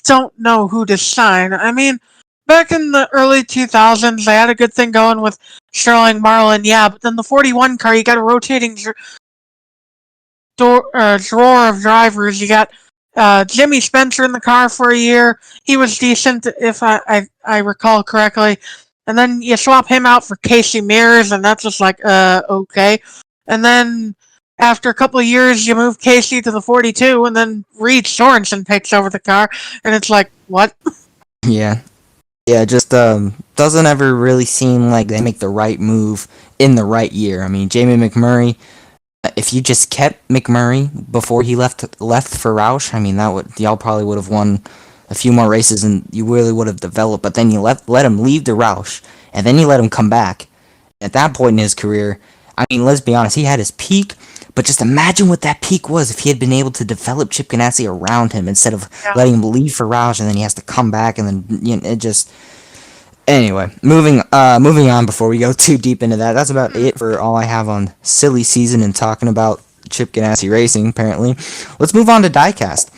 [SPEAKER 2] don't know who to sign. I mean, back in the early 2000s, they had a good thing going with Sterling Marlin, yeah, but then the 41 car, you got a rotating drawer of drivers. You got Jimmy Spencer in the car for a year. He was decent, if I recall correctly. And then you swap him out for Casey Mears, and that's just like, okay. And then after a couple of years, you move Casey to the 42, and then Reed Sorensen takes over the car, and it's like, what?
[SPEAKER 1] Yeah. Yeah, just doesn't ever really seem like they make the right move in the right year. I mean, Jamie McMurray, if you just kept McMurray before he left for Roush, I mean y'all probably would have won a few more races and you really would have developed. But then you let him leave to Roush, and then you let him come back. At that point in his career, I mean, let's be honest, he had his peak. But just imagine what that peak was if he had been able to develop Chip Ganassi around him instead of letting him leave for Roush and then he has to come back and then it just. Anyway, moving on before we go too deep into that. That's about it for all I have on silly season and talking about Chip Ganassi racing. Apparently, let's move on to diecast.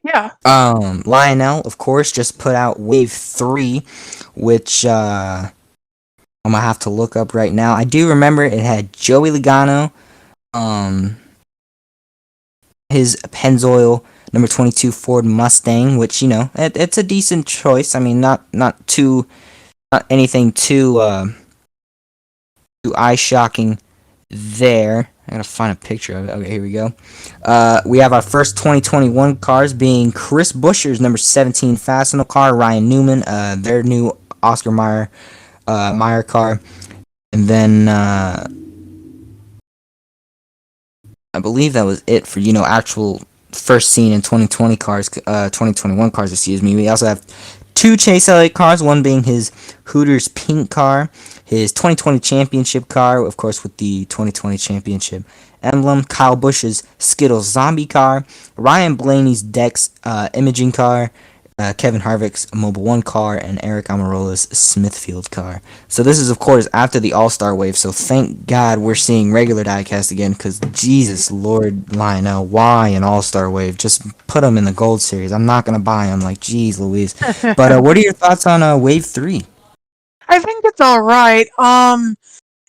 [SPEAKER 2] Yeah.
[SPEAKER 1] Lionel, of course, just put out Wave 3, which I'm gonna have to look up right now. I do remember it had Joey Logano. His Pennzoil number 22 Ford Mustang, which it's a decent choice. I mean, not anything too eye shocking there. I gotta find a picture of it. Okay, here we go. We have our first 2021 cars being Chris Buescher's number 17 Fastenal car, Ryan Newman, their new Oscar Mayer car, and then I believe that was it for actual first seen in 2020 cars, 2021 cars. Excuse me. We also have two Chase Elliott cars. One being his Hooters pink car, his 2020 championship car, of course with the 2020 championship emblem. Kyle Busch's Skittles zombie car, Ryan Blaney's Dex imaging car, Kevin Harvick's Mobil 1 car, and Eric Almirola's Smithfield car. So this is, of course, after the All-Star Wave, so thank God we're seeing regular diecast again, because Jesus Lord, Lionel, why an All-Star Wave? Just put them in the Gold Series. I'm not going to buy them, like, jeez Louise. But what are your thoughts on Wave 3?
[SPEAKER 2] I think it's alright.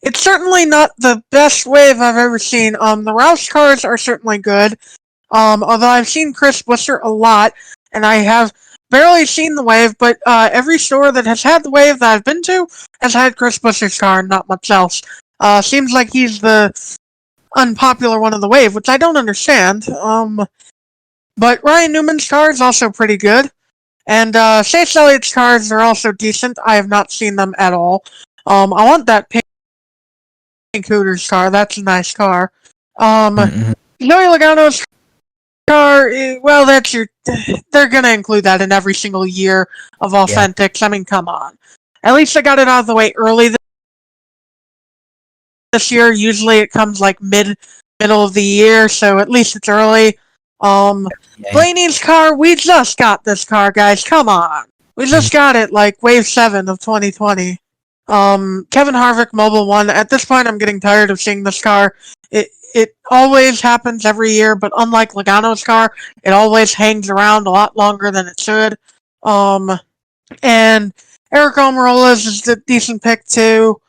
[SPEAKER 2] It's certainly not the best wave I've ever seen. The Roush cars are certainly good. Although I've seen Chris Buescher a lot, and I have barely seen the wave, but every store that has had the wave that I've been to has had Chris Buescher's car and not much else. Seems like he's the unpopular one of the wave, which I don't understand. But Ryan Newman's car is also pretty good. And Chase Elliott's cars are also decent. I have not seen them at all. I want that pink Hooters car. That's a nice car. Joey Logano's car, well, they're gonna include that in every single year of Authentics. Yeah. I mean, come on. At least they got it out of the way early this year. Usually it comes like middle of the year, so at least it's early.
[SPEAKER 1] Yeah.
[SPEAKER 2] Blaney's car, we just got this car, guys. Come on. We just got it like Wave 7 of 2020. Kevin Harvick, Mobile 1. At this point, I'm getting tired of seeing this car. It always happens every year, but unlike Logano's car, it always hangs around a lot longer than it should. And Eric Almirola's is a decent pick, too.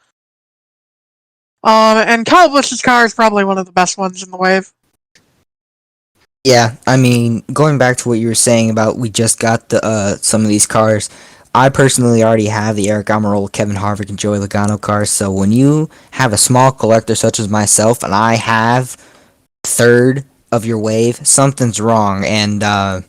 [SPEAKER 2] And Kyle Busch's car is probably one of the best ones in the wave.
[SPEAKER 1] Yeah, I mean, going back to what you were saying about we just got the some of these cars, I personally already have the Eric Almirola, Kevin Harvick, and Joey Logano cars. So when you have a small collector such as myself, and I have third of your wave, something's wrong. And I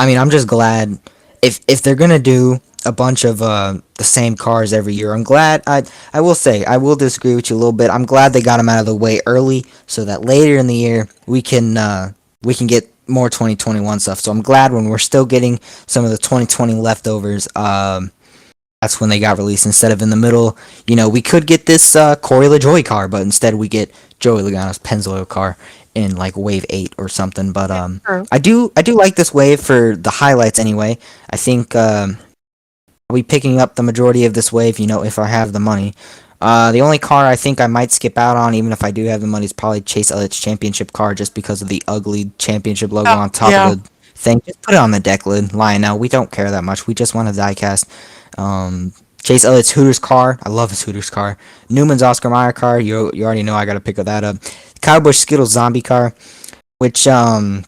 [SPEAKER 1] mean, I'm just glad if they're gonna do a bunch of the same cars every year. I'm glad. I will say I will disagree with you a little bit. I'm glad they got them out of the way early so that later in the year we can get more 2021 stuff. So I'm glad when we're still getting some of the 2020 leftovers. That's when they got released instead of in the middle. You know, we could get this Corey LaJoie car, but instead we get Joey Logano's Pennzoil car in like wave 8 or something. But I do like this wave for the highlights anyway. I think I'll be picking up the majority of this wave, you know, if I have the money. The only car I think I might skip out on, even if I do have the money, is probably Chase Elliott's championship car, just because of the ugly championship logo on top of the thing. Just put it on the deck lid. Lionel, we don't care that much. We just want a diecast. Chase Elliott's Hooters car. I love his Hooters car. Newman's Oscar Mayer car. You already know I got to pick that up. Kyle Busch Skittles Zombie car, which I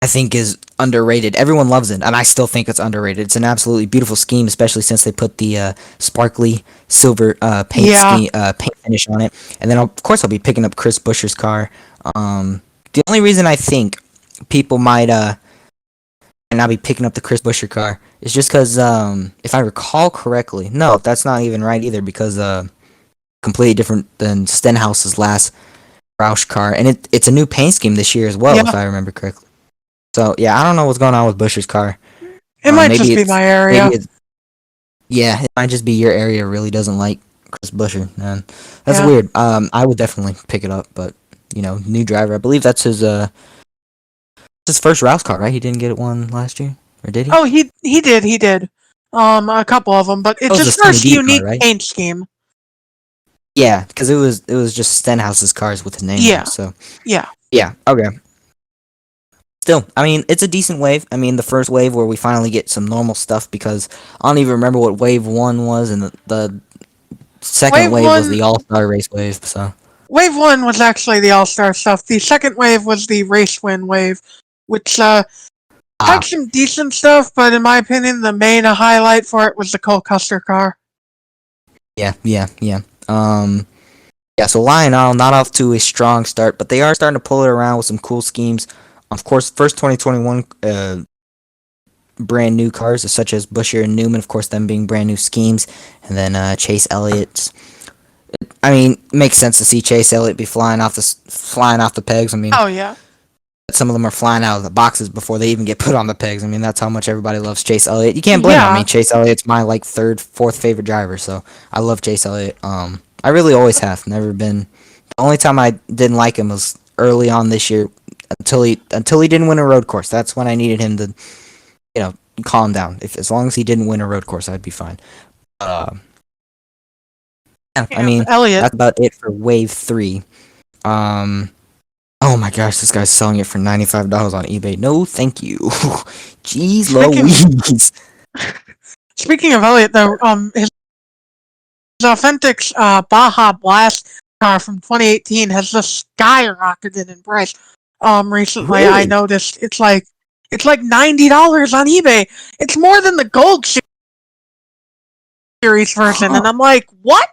[SPEAKER 1] think is underrated. Everyone loves it, and I still think it's underrated. It's an absolutely beautiful scheme, especially since they put the sparkly silver paint finish on it. And then of course I'll be picking up Chris Buescher's car. The only reason I think people might not be picking up the Chris Buescher car is just because if I recall correctly, no, that's not even right either, because completely different than Stenhouse's last Roush car, and it's a new paint scheme this year as well, if I remember correctly. So yeah, I don't know what's going on with Buescher's car.
[SPEAKER 2] It might just be my area.
[SPEAKER 1] Yeah, it might just be your area really doesn't like Chris Buescher, man. That's weird. I would definitely pick it up, but you know, new driver. I believe that's his first Roush car, right? He didn't get one last year, or did he?
[SPEAKER 2] Oh, he did. A couple of them, but it's his first unique paint scheme.
[SPEAKER 1] Yeah, because it was just Stenhouse's cars with his name on it, so
[SPEAKER 2] yeah,
[SPEAKER 1] okay. Still, I mean, it's a decent wave. I mean, the first wave where we finally get some normal stuff, because I don't even remember what wave 1 was, and the second wave was the All-Star race wave, so.
[SPEAKER 2] Wave 1 was actually the All-Star stuff. The second wave was the race win wave, which had some decent stuff, but in my opinion, the main highlight for it was the Cole Custer car.
[SPEAKER 1] Yeah. So Lionel, not off to a strong start, but they are starting to pull it around with some cool schemes. Of course, first 2021 brand new cars, such as Buescher and Newman, of course, them being brand new schemes, and then Chase Elliott's. I mean, it makes sense to see Chase Elliott be flying off the pegs. I mean,
[SPEAKER 2] oh yeah,
[SPEAKER 1] some of them are flying out of the boxes before they even get put on the pegs. I mean, that's how much everybody loves Chase Elliott. You can't blame him. I mean, Chase Elliott's my like third, fourth favorite driver, so I love Chase Elliott. I really always have. Never been. The only time I didn't like him was early on this year, until he didn't win a road course. That's when I needed him to, you know, calm down. As long as he didn't win a road course, I'd be fine. I mean,
[SPEAKER 2] Elliott.
[SPEAKER 1] That's about it for Wave 3. Oh my gosh, this guy's selling it for $95 on eBay. No, thank you. Jeez Louise.
[SPEAKER 2] Speaking of Elliott, though, his Authentics Baja Blast car from 2018 has just skyrocketed in price. Recently, really? I noticed it's like $90 on eBay. It's more than the Gold Series version, and I'm like, what?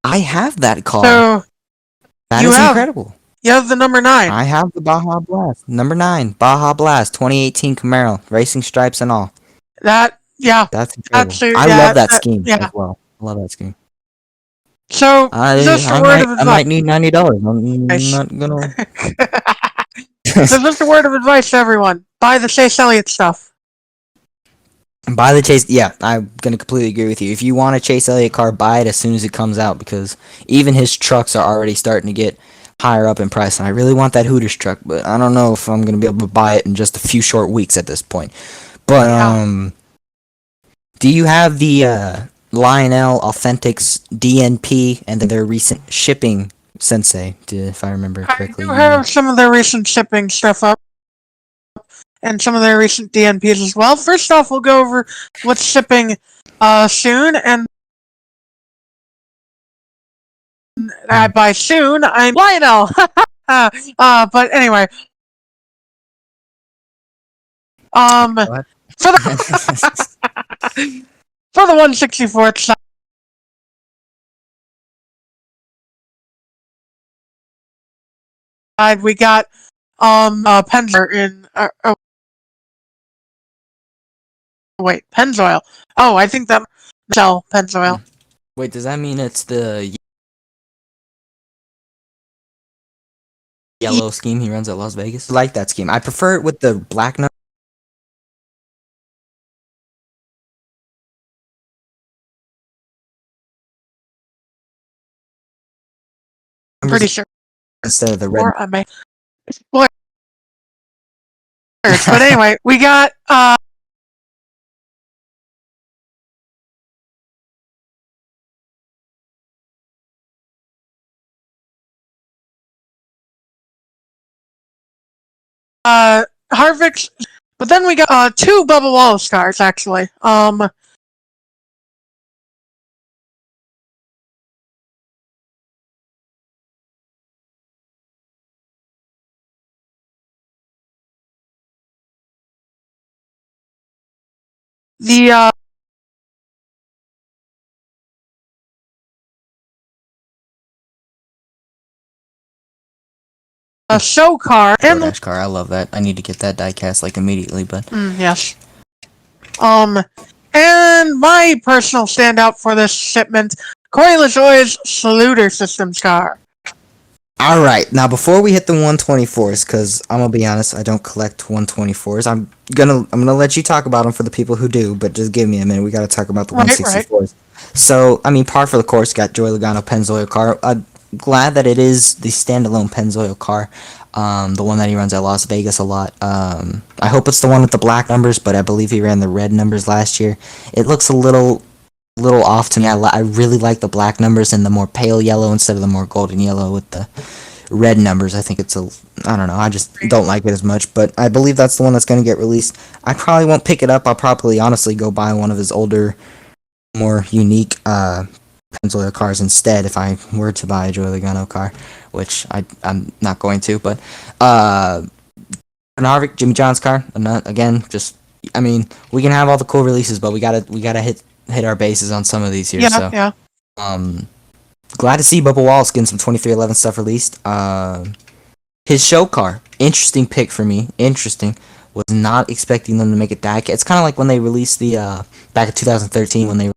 [SPEAKER 1] I have that car.
[SPEAKER 2] So
[SPEAKER 1] that is incredible.
[SPEAKER 2] You have the number 9.
[SPEAKER 1] I have the Baja Blast. Number 9, Baja Blast, 2018 Camaro, racing stripes and all.
[SPEAKER 2] That's
[SPEAKER 1] incredible. I love that scheme as well. I love that scheme.
[SPEAKER 2] So, just a word of advice.
[SPEAKER 1] I might need $90. I'm not gonna.
[SPEAKER 2] So, just a word of advice to everyone: buy the Chase Elliott stuff.
[SPEAKER 1] Buy the chase. Yeah, I'm gonna completely agree with you. If you want a Chase Elliott car, buy it as soon as it comes out because even his trucks are already starting to get higher up in price. And I really want that Hooters truck, but I don't know if I'm gonna be able to buy it in just a few short weeks at this point. But
[SPEAKER 2] Yeah.
[SPEAKER 1] do you have the Lionel Authentics DNP and then their recent shipping Sensei? If I remember
[SPEAKER 2] I
[SPEAKER 1] correctly,
[SPEAKER 2] do
[SPEAKER 1] you.
[SPEAKER 2] have some of their recent shipping stuff up and some of their recent DNPs as well. First off, we'll go over what's shipping soon, and by soon, I'm Lionel. But anyway, um,
[SPEAKER 1] What?
[SPEAKER 2] for the for the 164th side, we got Pennzoil in. Wait, Pennzoil. Oh, I think that sell Pennzoil.
[SPEAKER 1] Wait, does that mean it's the yellow scheme he runs at Las Vegas? I like that scheme. I prefer it with the black
[SPEAKER 2] I'm
[SPEAKER 1] numbers
[SPEAKER 2] pretty sure.
[SPEAKER 1] instead of the red.
[SPEAKER 2] Or I may spoilers. But anyway, we got Harvick's, but then we got two Bubba Wallace cars actually. The show car and the
[SPEAKER 1] DoorDash car. I love that. I need to get that diecast like immediately, but
[SPEAKER 2] yes. And my personal standout for this shipment, Corey LaJoie's Saluter Systems car.
[SPEAKER 1] all right. Now before we hit the 124s, because I'm gonna be honest, I don't collect 124s. I'm gonna let you talk about them for the people who do, but just give me a minute. We gotta talk about the
[SPEAKER 2] Right.
[SPEAKER 1] 164s. So I mean, par for the course. Got Joey Logano Pennzoil car. Glad that it is the standalone Pennzoil car. The one that he runs at Las Vegas a lot. I hope it's the one with the black numbers, but I believe he ran the red numbers last year. It looks a little off to me. I really like the black numbers and the more pale yellow instead of the more golden yellow with the red numbers. I think I don't know. I just don't like it as much, but I believe that's the one that's going to get released. I probably won't pick it up. I'll probably honestly go buy one of his older, more unique Pennzoil cars instead if I were to buy a Joey Logano car, which I'm not going to. But Harvick, Jimmy John's car, again, just I mean, we can have all the cool releases, but we gotta hit our bases on some of these here.
[SPEAKER 2] Yeah,
[SPEAKER 1] So
[SPEAKER 2] yeah.
[SPEAKER 1] glad to see Bubba Wallace getting some 2311 stuff released. His show car, interesting pick for me. Interesting. Was not expecting them to make it diecast. It's kind of like when they released the back in 2013 when they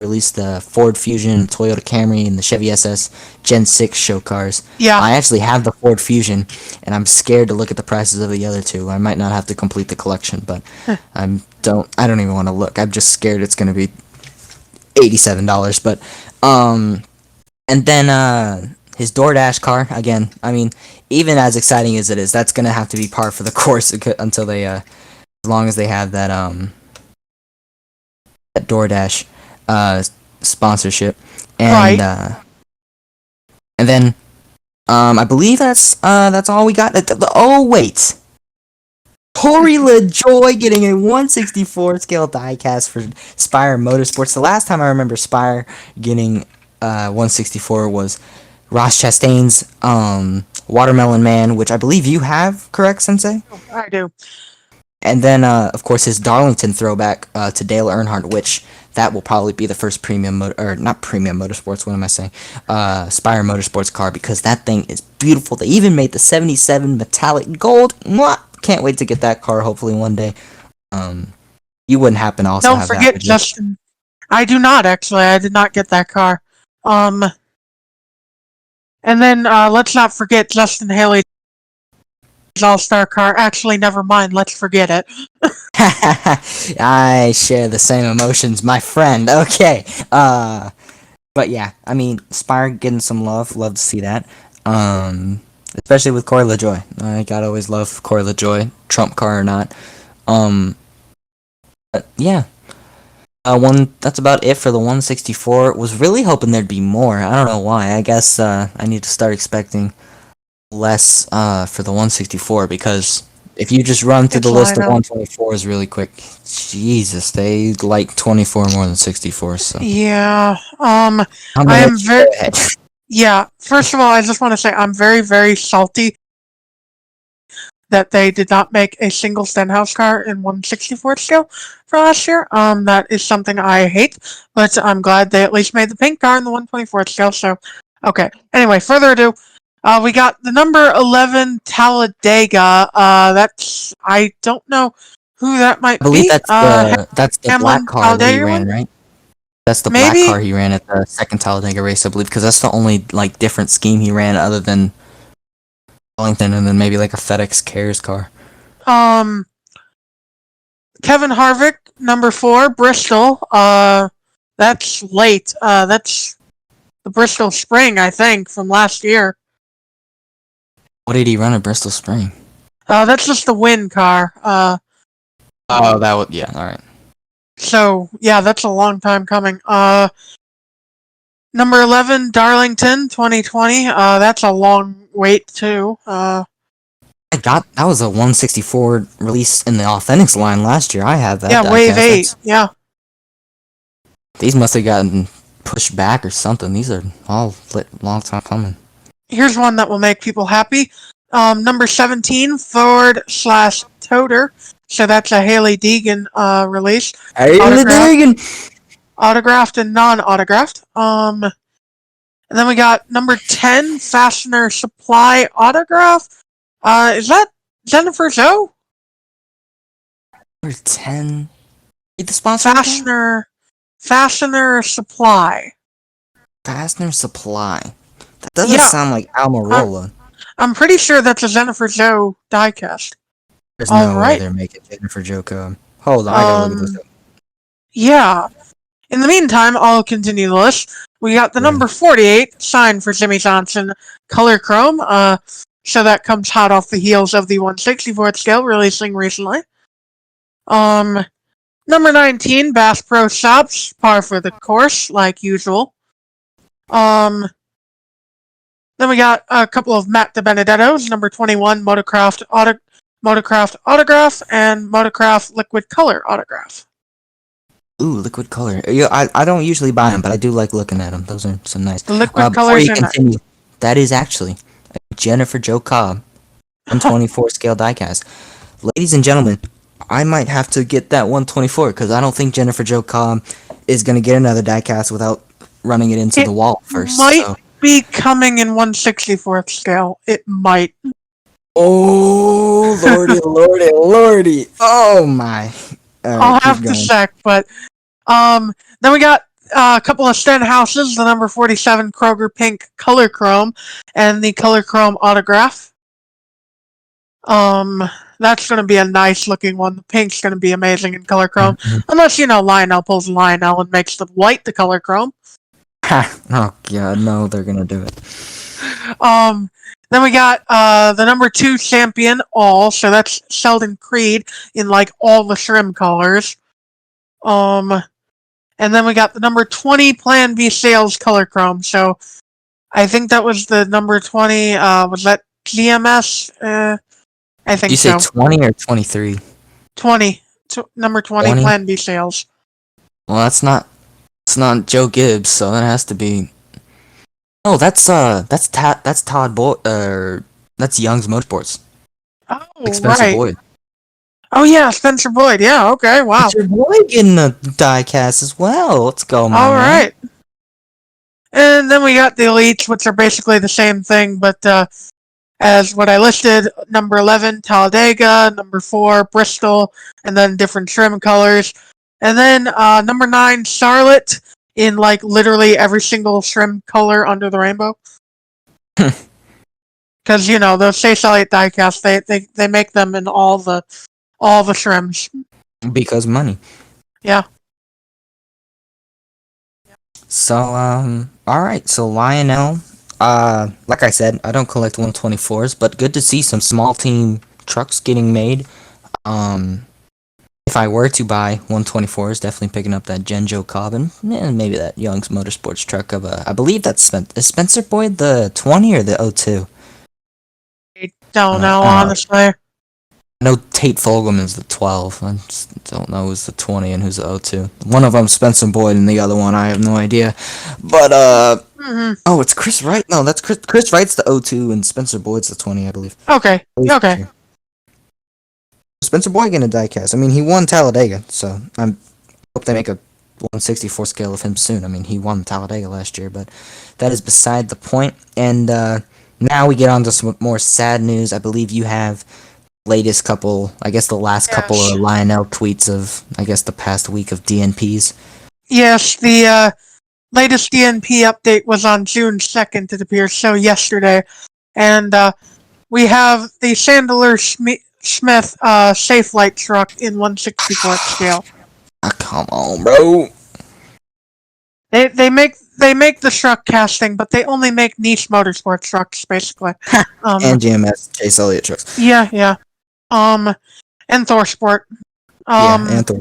[SPEAKER 1] released the Ford Fusion, Toyota Camry, and the Chevy SS Gen 6 show cars.
[SPEAKER 2] Yeah.
[SPEAKER 1] I actually have the Ford Fusion, and I'm scared to look at the prices of the other two. I might not have to complete the collection, but I don't even want to look. I'm just scared it's going to be $87. But and then his DoorDash car again. I mean, even as exciting as it is, that's going to have to be par for the course until they as long as they have that DoorDash sponsorship, and
[SPEAKER 2] Right.
[SPEAKER 1] And then I believe that's all we got. Oh wait, Corey LaJoie getting a 164 scale diecast for Spire Motorsports. The last time I remember Spire getting 164 was Ross Chastain's Watermelon Man, which I believe you have, correct, Sensei?
[SPEAKER 2] I do.
[SPEAKER 1] And then, of course, his Darlington throwback to Dale Earnhardt, which that will probably be the first not premium motorsports, what am I saying? Spire Motorsports car, because that thing is beautiful. They even made the 77 metallic gold. Mwah! Can't wait to get that car, hopefully one day. You wouldn't happen to also
[SPEAKER 2] Don't
[SPEAKER 1] have
[SPEAKER 2] forget,
[SPEAKER 1] that,
[SPEAKER 2] Justin. I do not, actually. I did not get that car. And then let's not forget Justin Haley's All-Star car. Actually, never mind. Let's forget it.
[SPEAKER 1] I share the same emotions, my friend. Okay. But yeah, I mean, Spire getting some love. Love to see that. Especially with Corey LaJoy. I gotta always love Corey LaJoy, Trump car or not. Um, but yeah. That's about it for the 164. Was really hoping there'd be more. I don't know why. I guess I need to start expecting less for the 164 because if you just run through the
[SPEAKER 2] It's
[SPEAKER 1] list of
[SPEAKER 2] Lionel.
[SPEAKER 1] 124s really quick, Jesus, they like 24 more than 64. So
[SPEAKER 2] Yeah.
[SPEAKER 1] I'm
[SPEAKER 2] I
[SPEAKER 1] gonna
[SPEAKER 2] am
[SPEAKER 1] let you go
[SPEAKER 2] very.
[SPEAKER 1] ahead.
[SPEAKER 2] Yeah. First of all, I just want to say I'm very, very salty that they did not make a single Stenhouse car in 164 scale for last year. That is something I hate, but I'm glad they at least made the pink car in the 124 scale. So, okay. Anyway, further ado, we got the number 11 Talladega. I don't know who that might
[SPEAKER 1] I believe
[SPEAKER 2] be.
[SPEAKER 1] that's the black
[SPEAKER 2] Hamlin
[SPEAKER 1] car that he
[SPEAKER 2] Talladega
[SPEAKER 1] ran,
[SPEAKER 2] one?
[SPEAKER 1] right? That's the black car
[SPEAKER 2] Maybe.
[SPEAKER 1] he ran at the second Talladega race, I believe, because that's the only like different scheme he ran other than Wellington, and then maybe like a FedEx Cares car.
[SPEAKER 2] Um, Kevin Harvick, number 4, Bristol. That's late. That's the Bristol Spring, I think, from last year.
[SPEAKER 1] What did he run at Bristol Spring?
[SPEAKER 2] That's just the win car.
[SPEAKER 1] Oh, that was yeah. All right.
[SPEAKER 2] So yeah, that's a long time coming. Number 11, Darlington, 2020. That's a long wait too.
[SPEAKER 1] I got that was a 164 release in the Authentics line last year. I have that
[SPEAKER 2] Yeah, Wave
[SPEAKER 1] diecast.
[SPEAKER 2] 8. Yeah.
[SPEAKER 1] These must have gotten pushed back or something. These are all long time coming.
[SPEAKER 2] Here's one that will make people happy. Number 17, Ford slash Toter. So that's a Haley Deegan release.
[SPEAKER 1] Hey,
[SPEAKER 2] Autographed,
[SPEAKER 1] Diggin!
[SPEAKER 2] autographed and non-autographed. And then we got number 10, Fastener Supply autograph. Is that Jennifer Zhou?
[SPEAKER 1] Number 10. Read the sponsor again?
[SPEAKER 2] Fastener Supply.
[SPEAKER 1] Fastener Supply. That doesn't
[SPEAKER 2] Yeah,
[SPEAKER 1] sound like
[SPEAKER 2] I'm,
[SPEAKER 1] Almirola.
[SPEAKER 2] I'm pretty sure that's a Jennifer Zhou diecast.
[SPEAKER 1] There's
[SPEAKER 2] All
[SPEAKER 1] no way
[SPEAKER 2] right.
[SPEAKER 1] they're making Jennifer Joe. Hold on, I gotta look at this
[SPEAKER 2] Um,
[SPEAKER 1] up.
[SPEAKER 2] yeah. In the meantime, I'll continue the list. We got the
[SPEAKER 1] Right.
[SPEAKER 2] number 48, signed for Jimmy Johnson, Color Chrome. So that comes hot off the heels of the 164th scale releasing recently. Number 19, Bass Pro Shops, par for the course, like usual. Then we got a couple of Matt DiBenedetto's, number 21, Motocraft Autograph, and Motocraft Liquid Color Autograph.
[SPEAKER 1] Ooh, liquid color. Yeah, I don't usually buy them, but I do like looking at them. Those are some nice.
[SPEAKER 2] The liquid
[SPEAKER 1] Before
[SPEAKER 2] colors
[SPEAKER 1] you
[SPEAKER 2] are nice.
[SPEAKER 1] continue, that is actually a Jennifer Joe Cobb 124 scale diecast. Ladies and gentlemen, I might have to get that 124 because I don't think Jennifer Joe Cobb is gonna get another diecast without running it into
[SPEAKER 2] It
[SPEAKER 1] the wall first.
[SPEAKER 2] might
[SPEAKER 1] So.
[SPEAKER 2] be coming in 164th scale. It might.
[SPEAKER 1] Oh lordy, lordy, lordy! Oh my! All
[SPEAKER 2] I'll
[SPEAKER 1] right, keep
[SPEAKER 2] have to
[SPEAKER 1] going.
[SPEAKER 2] check, but then we got a couple of Stenhouses, the number 47 Kroger Pink Color Chrome, and the Color Chrome autograph. That's going to be a nice looking one. The pink's going to be amazing in Color Chrome, unless Lionel pulls Lionel and makes the white the Color Chrome.
[SPEAKER 1] Oh god, no, they're gonna do it.
[SPEAKER 2] Then we got the number 2 champion all, so that's Sheldon Creed in like all the shrimp colors. And then we got the number 20 Plan B Sales Color Chrome. So I think that was the number 20. Was that GMS? I think
[SPEAKER 1] You say
[SPEAKER 2] so.
[SPEAKER 1] 20 or 23?
[SPEAKER 2] 20. Number 20
[SPEAKER 1] 20?
[SPEAKER 2] Plan B Sales.
[SPEAKER 1] Well, that's not. It's not Joe Gibbs, so that has to be. Oh, that's Todd Boyd. That's Young's Motorsports.
[SPEAKER 2] Oh,
[SPEAKER 1] Like Spencer
[SPEAKER 2] right.
[SPEAKER 1] Boyd.
[SPEAKER 2] Oh, yeah, Spencer Boyd. Yeah, okay, wow.
[SPEAKER 1] Spencer Boyd getting the diecast as well. Let's go, my
[SPEAKER 2] All
[SPEAKER 1] man.
[SPEAKER 2] right. And then we got the Elites, which are basically the same thing, but as what I listed, number 11, Talladega, number 4, Bristol, and then different trim colors. And then number 9, Charlotte, in like literally every single trim color under the rainbow. Because, those Chase Elliott diecast, they make them in all the trims.
[SPEAKER 1] Because money.
[SPEAKER 2] Yeah.
[SPEAKER 1] So, alright, so Lionel, like I said, I don't collect 124s, but good to see some small team trucks getting made. Um, if I were to buy 124s, definitely picking up that Genjo Cobbin, and maybe that Young's Motorsports truck of I believe that's is Spencer Boyd the 20 or the 02?
[SPEAKER 2] I don't know,
[SPEAKER 1] I don't know.
[SPEAKER 2] honestly.
[SPEAKER 1] I know Tate Fogelman's the 12. I just don't know who's the 20 and who's the 02. One of them's Spencer Boyd, and the other one I have no idea. But
[SPEAKER 2] Hmm.
[SPEAKER 1] oh, it's Chris Wright. No, that's Chris. Chris Wright's the 02, and Spencer Boyd's the 20, I believe.
[SPEAKER 2] Okay.
[SPEAKER 1] At least
[SPEAKER 2] Okay.
[SPEAKER 1] sure. Spencer Boyd getting a diecast. I mean, he won Talladega, so I hope they make a 164 scale of him soon. I mean, he won Talladega last year, but that is beside the point. And now we get on to some more sad news. I believe you have latest couple, I guess the last couple
[SPEAKER 2] Yes.
[SPEAKER 1] of Lionel tweets of, I guess the past week of DNPs.
[SPEAKER 2] Yes, the latest DNP update was on June 2nd, it appears, so yesterday. And we have the Chandler Smith Safe Light truck in 1/64th scale.
[SPEAKER 1] Ah, come on, bro.
[SPEAKER 2] They make the truck casting, but they only make niche motorsport trucks, basically.
[SPEAKER 1] And GMS Chase Elliott trucks.
[SPEAKER 2] Yeah. And Thorsport.
[SPEAKER 1] Yeah, and Thor.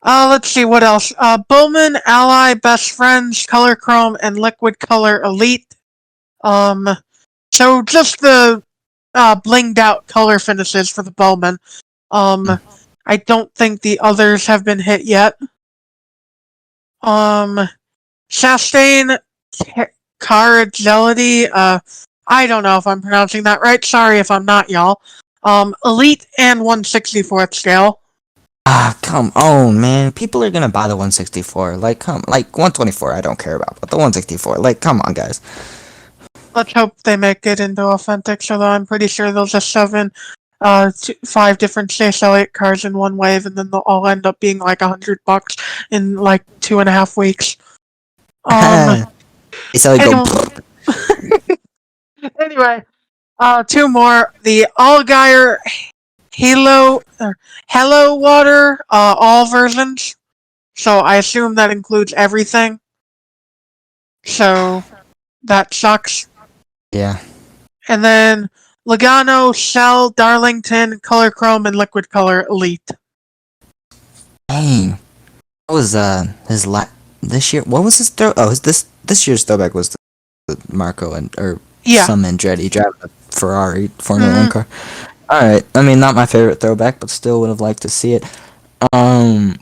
[SPEAKER 2] Let's see what else. Bowman, Ally, Best Friends, Color Chrome, and Liquid Color Elite. So just the blinged out color finishes for the Bowman. I don't think the others have been hit yet. Chastain, Caragelity, I don't know if I'm pronouncing that right. Sorry if I'm not, y'all. Elite and 1/64th scale.
[SPEAKER 1] Ah, come on, man. People are gonna buy the 164. Like 124, I don't care about, but the 164, like, come on, guys.
[SPEAKER 2] Let's hope they make it into Authentics, although I'm pretty sure they'll just shove in 5 different Chase Elliott cars in one wave, and then they'll all end up being like $100 in like 2.5 weeks.
[SPEAKER 1] It's how you go.
[SPEAKER 2] Anyway, 2 more. The Allgaier Hello Water, all versions. So I assume that includes everything. So that sucks.
[SPEAKER 1] Yeah.
[SPEAKER 2] And then Logano, Shell, Darlington, Color Chrome, and Liquid Color Elite.
[SPEAKER 1] Dang. What was his this year? What was his throw? Oh, this year's throwback was the Marco some Andretti driving a Ferrari Formula One car. All right. I mean, not my favorite throwback, but still would have liked to see it. I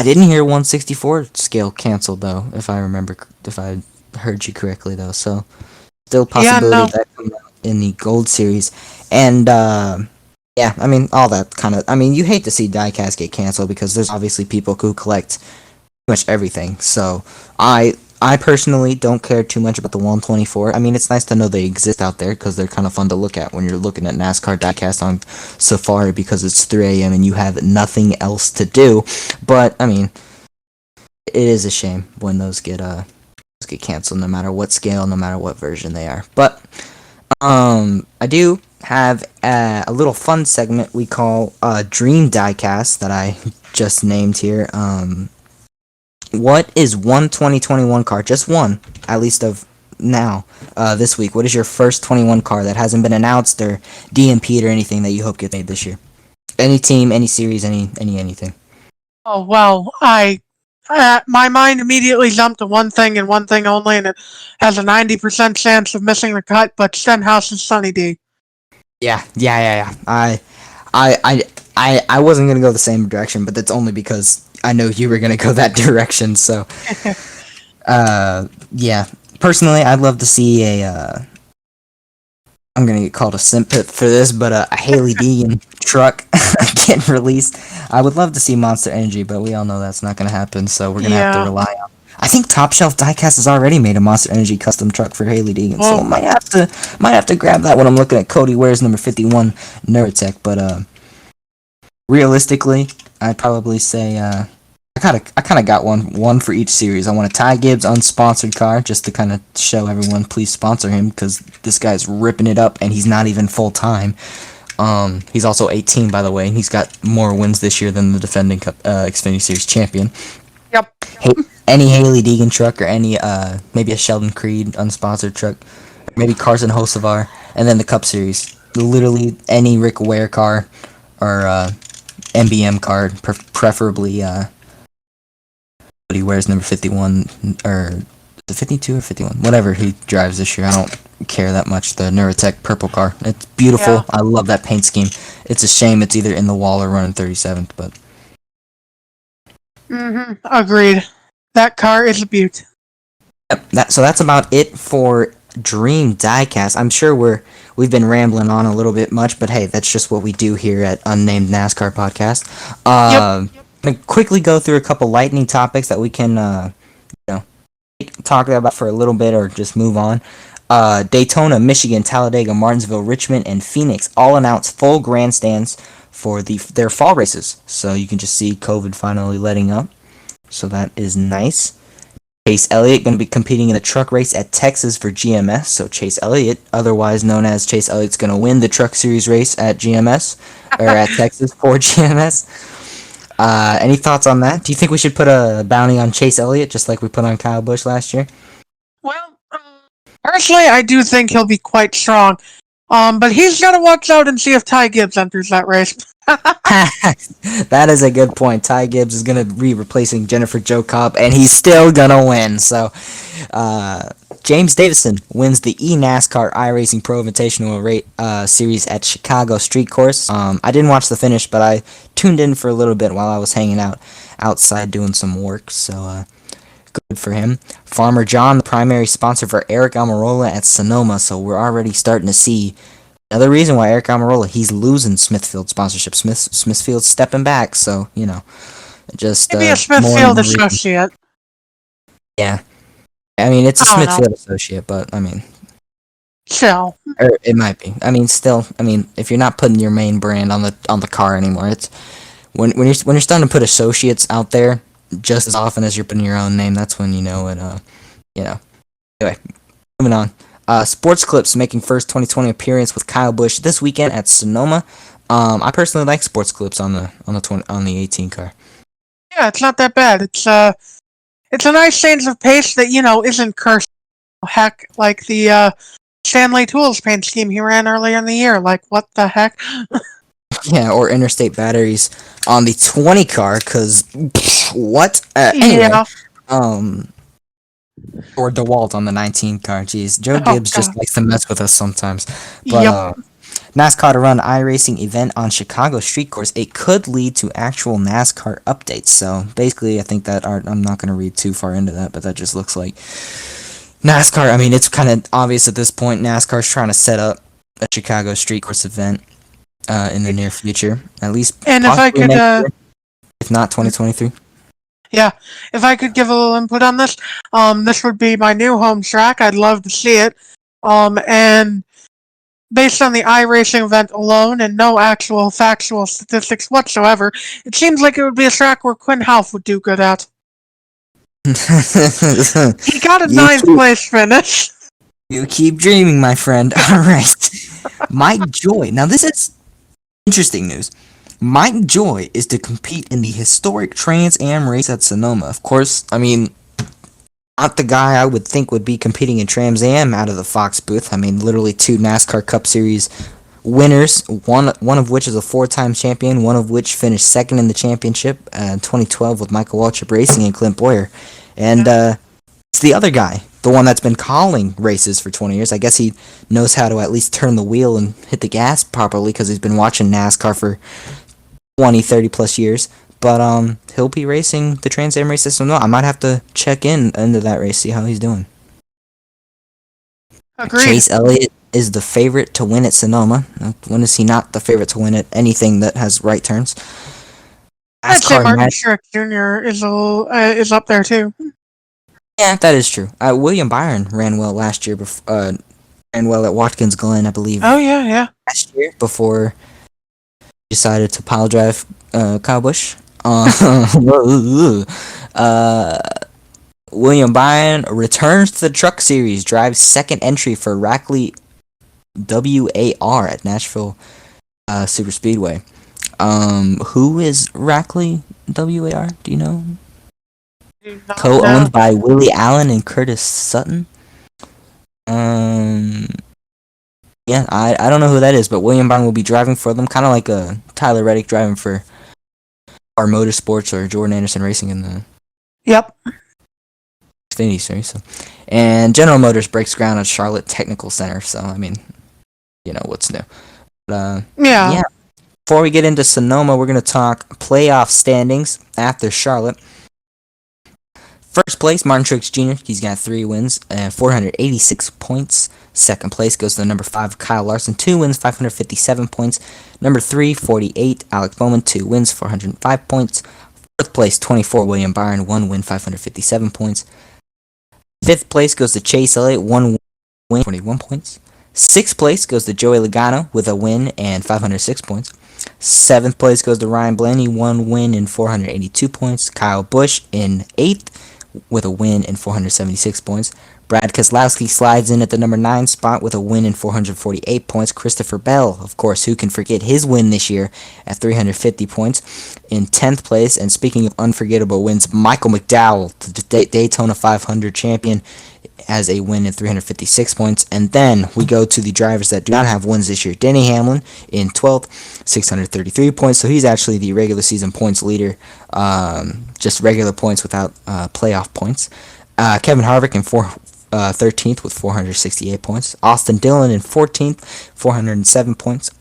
[SPEAKER 1] didn't hear 164 scale canceled though. If I heard you correctly though, so still possibility of that coming out in the Gold Series. And yeah, I mean all that kind of. I mean, you hate to see diecast get canceled because there's obviously people who collect pretty much everything. So I personally don't care too much about the 124. I mean, it's nice to know they exist out there because they're kind of fun to look at when you're looking at NASCAR diecast on Safari because it's 3 a.m. and you have nothing else to do. But I mean, it is a shame when those get canceled, no matter what scale, no matter what version they are. But I do have a little fun segment we call Dream Diecast that I just named here. What is one 2021 car, just one, at least of now, this week? What is your first 21 car that hasn't been announced or DNP'd or anything that you hope gets made this year? Any team, any series, anything.
[SPEAKER 2] Oh, well, my mind immediately jumped to one thing and one thing only, and it has a 90% chance of missing the cut, but Stenhouse's Sunny D.
[SPEAKER 1] Yeah. I wasn't gonna go the same direction, but that's only because I know you were gonna go that direction. So, yeah. Personally, I'd love to see I'm gonna get called a simp for this, but a Haley Deegan truck get released. I would love to see Monster Energy, but we all know that's not gonna happen. So we're gonna have to rely on. I think Top Shelf Diecast has already made a Monster Energy custom truck for Haley Deegan, so might have to grab that when I'm looking at Cody Ware's number 51 Neurotech. But realistically, I'd probably say I kind of got one for each series. I want a Ty Gibbs unsponsored car just to kind of show everyone, please sponsor him because this guy's ripping it up and he's not even full time. He's also 18, by the way, and he's got more wins this year than the defending Xfinity Series champion.
[SPEAKER 2] Yep.
[SPEAKER 1] Any Haley Deegan truck or any maybe a Sheldon Creed unsponsored truck, maybe Carson Hocevar, and then the Cup Series. Literally any Rick Ware car or MBM card, preferably but he wears number 51 or the 52 or 51, whatever he drives this year. I don't care that much. The Neuratech purple car, it's beautiful.
[SPEAKER 2] Yeah.
[SPEAKER 1] I love that paint scheme. It's a shame it's either in the wall or running 37th, but
[SPEAKER 2] Agreed. That car is a beaut.
[SPEAKER 1] yep. So that's about it for Dream Diecast. I'm sure we've been rambling on a little bit much, but hey, that's just what we do here at Unnamed NASCAR Podcast.
[SPEAKER 2] Yep.
[SPEAKER 1] I'm gonna quickly go through a couple lightning topics that we can talk about for a little bit or just move on. Daytona, Michigan, Talladega, Martinsville, Richmond, and Phoenix all announced full grandstands for their fall races. So you can just see COVID finally letting up. So that is nice. Chase Elliott going to be competing in a truck race at Texas for GMS. So Chase Elliott, otherwise known as Chase Elliott's going to win the Truck Series race at GMS or at Texas for GMS. Any thoughts on that? Do you think we should put a bounty on Chase Elliott just like we put on Kyle Busch last year?
[SPEAKER 2] Well, personally, I do think he'll be quite strong. But he's got to watch out and see if Ty Gibbs enters that race.
[SPEAKER 1] That is a good point. Ty Gibbs is going to be replacing Jennifer Jo Cobb, and he's still going to win. So, James Davison wins the eNASCAR iRacing Pro Invitational Series at Chicago Street Course. I didn't watch the finish, but I tuned in for a little bit while I was hanging out outside doing some work. So, good for him. Farmer John, the primary sponsor for Eric Almirola at Sonoma. So, we're already starting to see another reason why Eric Almirola, he's losing Smithfield sponsorship. Smithfield's stepping back, so, just...
[SPEAKER 2] Maybe a Smithfield associate.
[SPEAKER 1] Yeah. I mean, it's a Smithfield associate, but,
[SPEAKER 2] Chill.
[SPEAKER 1] Or it might be. Still, if you're not putting your main brand on the car anymore, it's... When you're starting to put associates out there just as often as you're putting your own name, that's when you know it, Anyway, moving on. Sports Clips making first 2020 appearance with Kyle Busch this weekend at Sonoma. I personally like Sports Clips on the 18 car.
[SPEAKER 2] Yeah, it's not that bad. It's a nice change of pace that isn't cursed. Heck, like the Stanley Tools paint scheme he ran earlier in the year. Like, what the heck?
[SPEAKER 1] Yeah, or Interstate Batteries on the 20 car, because what? Anyway,
[SPEAKER 2] Yeah.
[SPEAKER 1] Or DeWalt on the 19 car. Jeez, Joe Gibbs just likes to mess with us sometimes. But
[SPEAKER 2] Yep.
[SPEAKER 1] NASCAR to run iRacing event on Chicago Street Course. It could lead to actual NASCAR updates. So basically, I think that I'm not going to read too far into that, but that just looks like NASCAR. It's kind of obvious at this point. NASCAR's trying to set up a Chicago Street Course event in the near future, at least.
[SPEAKER 2] And if I could,
[SPEAKER 1] if not 2023.
[SPEAKER 2] Yeah, if I could give a little input on this, this would be my new home track. I'd love to see it. And based on the iRacing event alone and no actual factual statistics whatsoever, it seems like it would be a track where Quinn Half would do good at. He got a ninth place finish.
[SPEAKER 1] You keep dreaming, my friend. All right. Mike Joy. Now, this is interesting news. Mike Joy is to compete in the historic Trans Am race at Sonoma. Of course, not the guy I would think would be competing in Trans Am out of the Fox booth. Literally 2 NASCAR Cup Series winners, one of which is a 4-time champion, one of which finished second in the championship in 2012 with Michael Waltrip Racing and Clint Boyer. And it's the other guy, the one that's been calling races for 20 years. I guess he knows how to at least turn the wheel and hit the gas properly because he's been watching NASCAR for 20, 30 plus years, but he'll be racing the Trans Am race system. No, I might have to check into that race, see how he's doing.
[SPEAKER 2] Agreed.
[SPEAKER 1] Chase Elliott is the favorite to win at Sonoma. When is he not the favorite to win at anything that has right turns?
[SPEAKER 2] I'd say Martin Truex Jr. is up there too.
[SPEAKER 1] Yeah, that is true. William Byron ran well last year. Ran well at Watkins Glen, I believe.
[SPEAKER 2] Oh yeah.
[SPEAKER 1] Last year before decided to pile drive Kyle Busch. William Byron returns to the Truck Series, drives second entry for Rackley WAR at Nashville Super Speedway. Who is Rackley WAR? Do you know?
[SPEAKER 2] Do not know.
[SPEAKER 1] Co-owned by Willie Allen and Curtis Sutton. Um, yeah, I don't know who that is, but William Byron will be driving for them, kind of like a Tyler Reddick driving for our Motorsports or Jordan Anderson Racing in the
[SPEAKER 2] Yep.
[SPEAKER 1] Xfinity Series. So. And General Motors breaks ground at Charlotte Technical Center. So I mean, you know what's new. But,
[SPEAKER 2] Yeah.
[SPEAKER 1] yeah. Before we get into Sonoma, we're gonna talk playoff standings after Charlotte. First place, Martin Truex Jr. He's got 3 wins and 486 points. Second place goes to the number 5, Kyle Larson, 2 wins, 557 points. Number 3, 48, Alex Bowman, 2 wins, 405 points. Fourth place, 24, William Byron, 1 win, 557 points. Fifth place goes to Chase Elliott, 1 win, 21 points. Sixth place goes to Joey Logano with a win and 506 points. Seventh place goes to Ryan Blaney, 1 win and 482 points. Kyle Busch in 8th with a win and 476 points. Brad Keselowski slides in at the number 9 spot with a win and 448 points. Christopher Bell, of course, who can forget his win this year at 350 points, in 10th place. And speaking of unforgettable wins, Michael McDowell, the Daytona 500 champion, has a win in 356 points. And then we go to the drivers that do not have wins this year. Denny Hamlin in 12th, 633 points. So he's actually the regular season points leader, just regular points without playoff points. Kevin Harvick in 13th with 468 points. Austin Dillon in 14th, 407 points.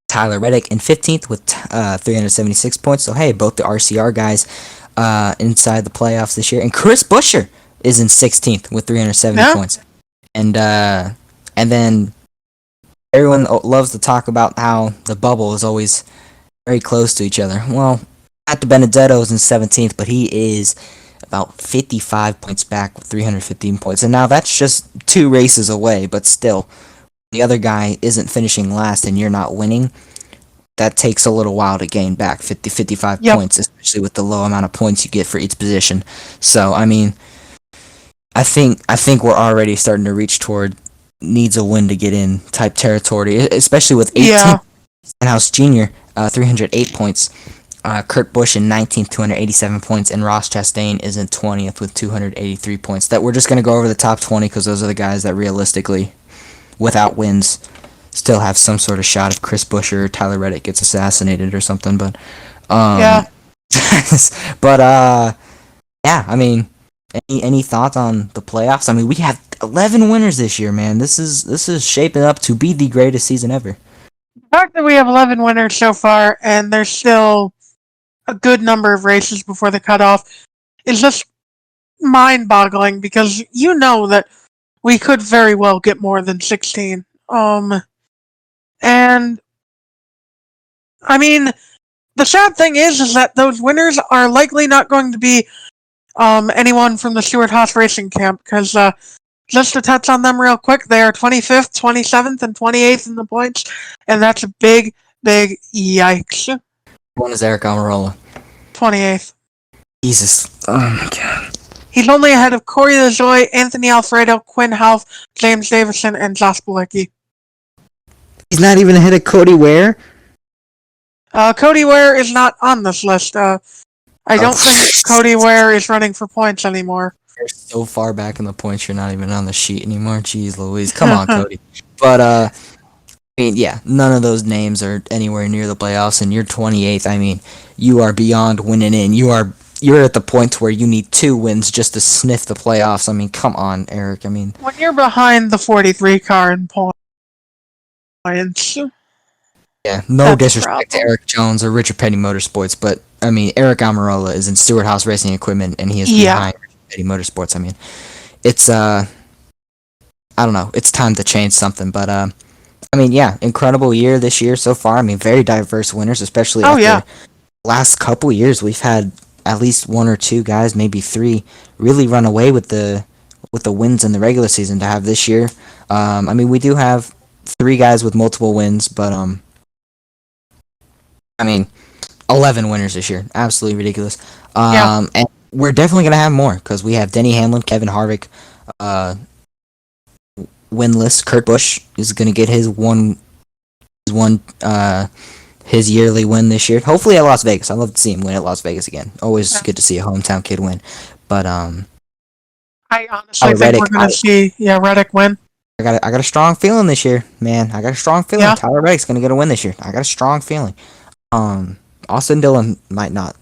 [SPEAKER 1] Tyler Reddick in 15th with 376 points. So hey, both the RCR guys inside the playoffs this year. And Chris Buescher is in 16th with 370 points. And then everyone loves to talk about how the bubble is always very close to each other. Well, Matt Benedetto is in 17th, but he is about 55 points back with 315 points. And now that's just 2 races away, but still, the other guy isn't finishing last and you're not winning. That takes a little while to gain back 55 points, especially with the low amount of points you get for each position. So, I mean, I think we're already starting to reach toward needs a win to get in type territory, especially with 18th Stenhouse Jr., 308 points. Kurt Busch in 19th, 287 points, and Ross Chastain is in 20th with 283 points. That we're just going to go over the top 20 because those are the guys that realistically, without wins, still have some sort of shot if Chris Buescher or Tyler Reddick gets assassinated or something. But yeah, I mean, any thoughts on the playoffs? I mean, we have 11 winners this year, man. This is shaping up to be the greatest season ever.
[SPEAKER 2] The fact that we have 11 winners so far, and there's still a good number of races before the cutoff, is just mind-boggling because you know that we could very well get more than 16. And I mean, the sad thing is that those winners are likely not going to be anyone from the Stewart-Haas Racing camp, because just to touch on them real quick, they are 25th, 27th, and 28th in the points, and that's a big, big yikes.
[SPEAKER 1] One is Eric Almirola.
[SPEAKER 2] 28th.
[SPEAKER 1] Jesus. Oh my god.
[SPEAKER 2] He's only ahead of Corey LaJoie, Anthony Alfredo, Quinn Half, James Davison, and Josh Bilecki.
[SPEAKER 1] He's not even ahead of Cody Ware?
[SPEAKER 2] Cody Ware is not on this list. I don't think Cody Ware is running for points anymore.
[SPEAKER 1] You're so far back in the points, you're not even on the sheet anymore. Jeez Louise. Come on, Cody. But, I mean, yeah, none of those names are anywhere near the playoffs, and you're 28th. I mean, you are beyond winning in. You're at the point where you need 2 wins just to sniff the playoffs. I mean, come on, Eric. I mean,
[SPEAKER 2] when you're behind the 43 car in points,
[SPEAKER 1] yeah, no disrespect to Eric Jones or Richard Petty Motorsports, but I mean, Eric Almirola is in Stewart-Haas Racing Equipment, and he is behind Richard Petty Motorsports. I mean, it's I don't know. It's time to change something, but I mean, yeah, incredible year this year so far. I mean, very diverse winners, especially after the last couple years. We've had at least 1 or 2 guys, maybe 3, really run away with the wins in the regular season to have this year. I mean, we do have 3 guys with multiple wins, but I mean, 11 winners this year, absolutely ridiculous. And we're definitely gonna have more because we have Denny Hamlin, Kevin Harvick, winless. Kurt Busch is gonna get his 1 won his yearly win this year. Hopefully at Las Vegas. I'd love to see him win at Las Vegas again. Always good to see a hometown kid win. But
[SPEAKER 2] I honestly think we're going to see Reddick win.
[SPEAKER 1] I got a strong feeling this year, man. I got a strong feeling.
[SPEAKER 2] Yeah.
[SPEAKER 1] Tyler Reddick's gonna get a win this year. I got a strong feeling. Austin Dillon might not.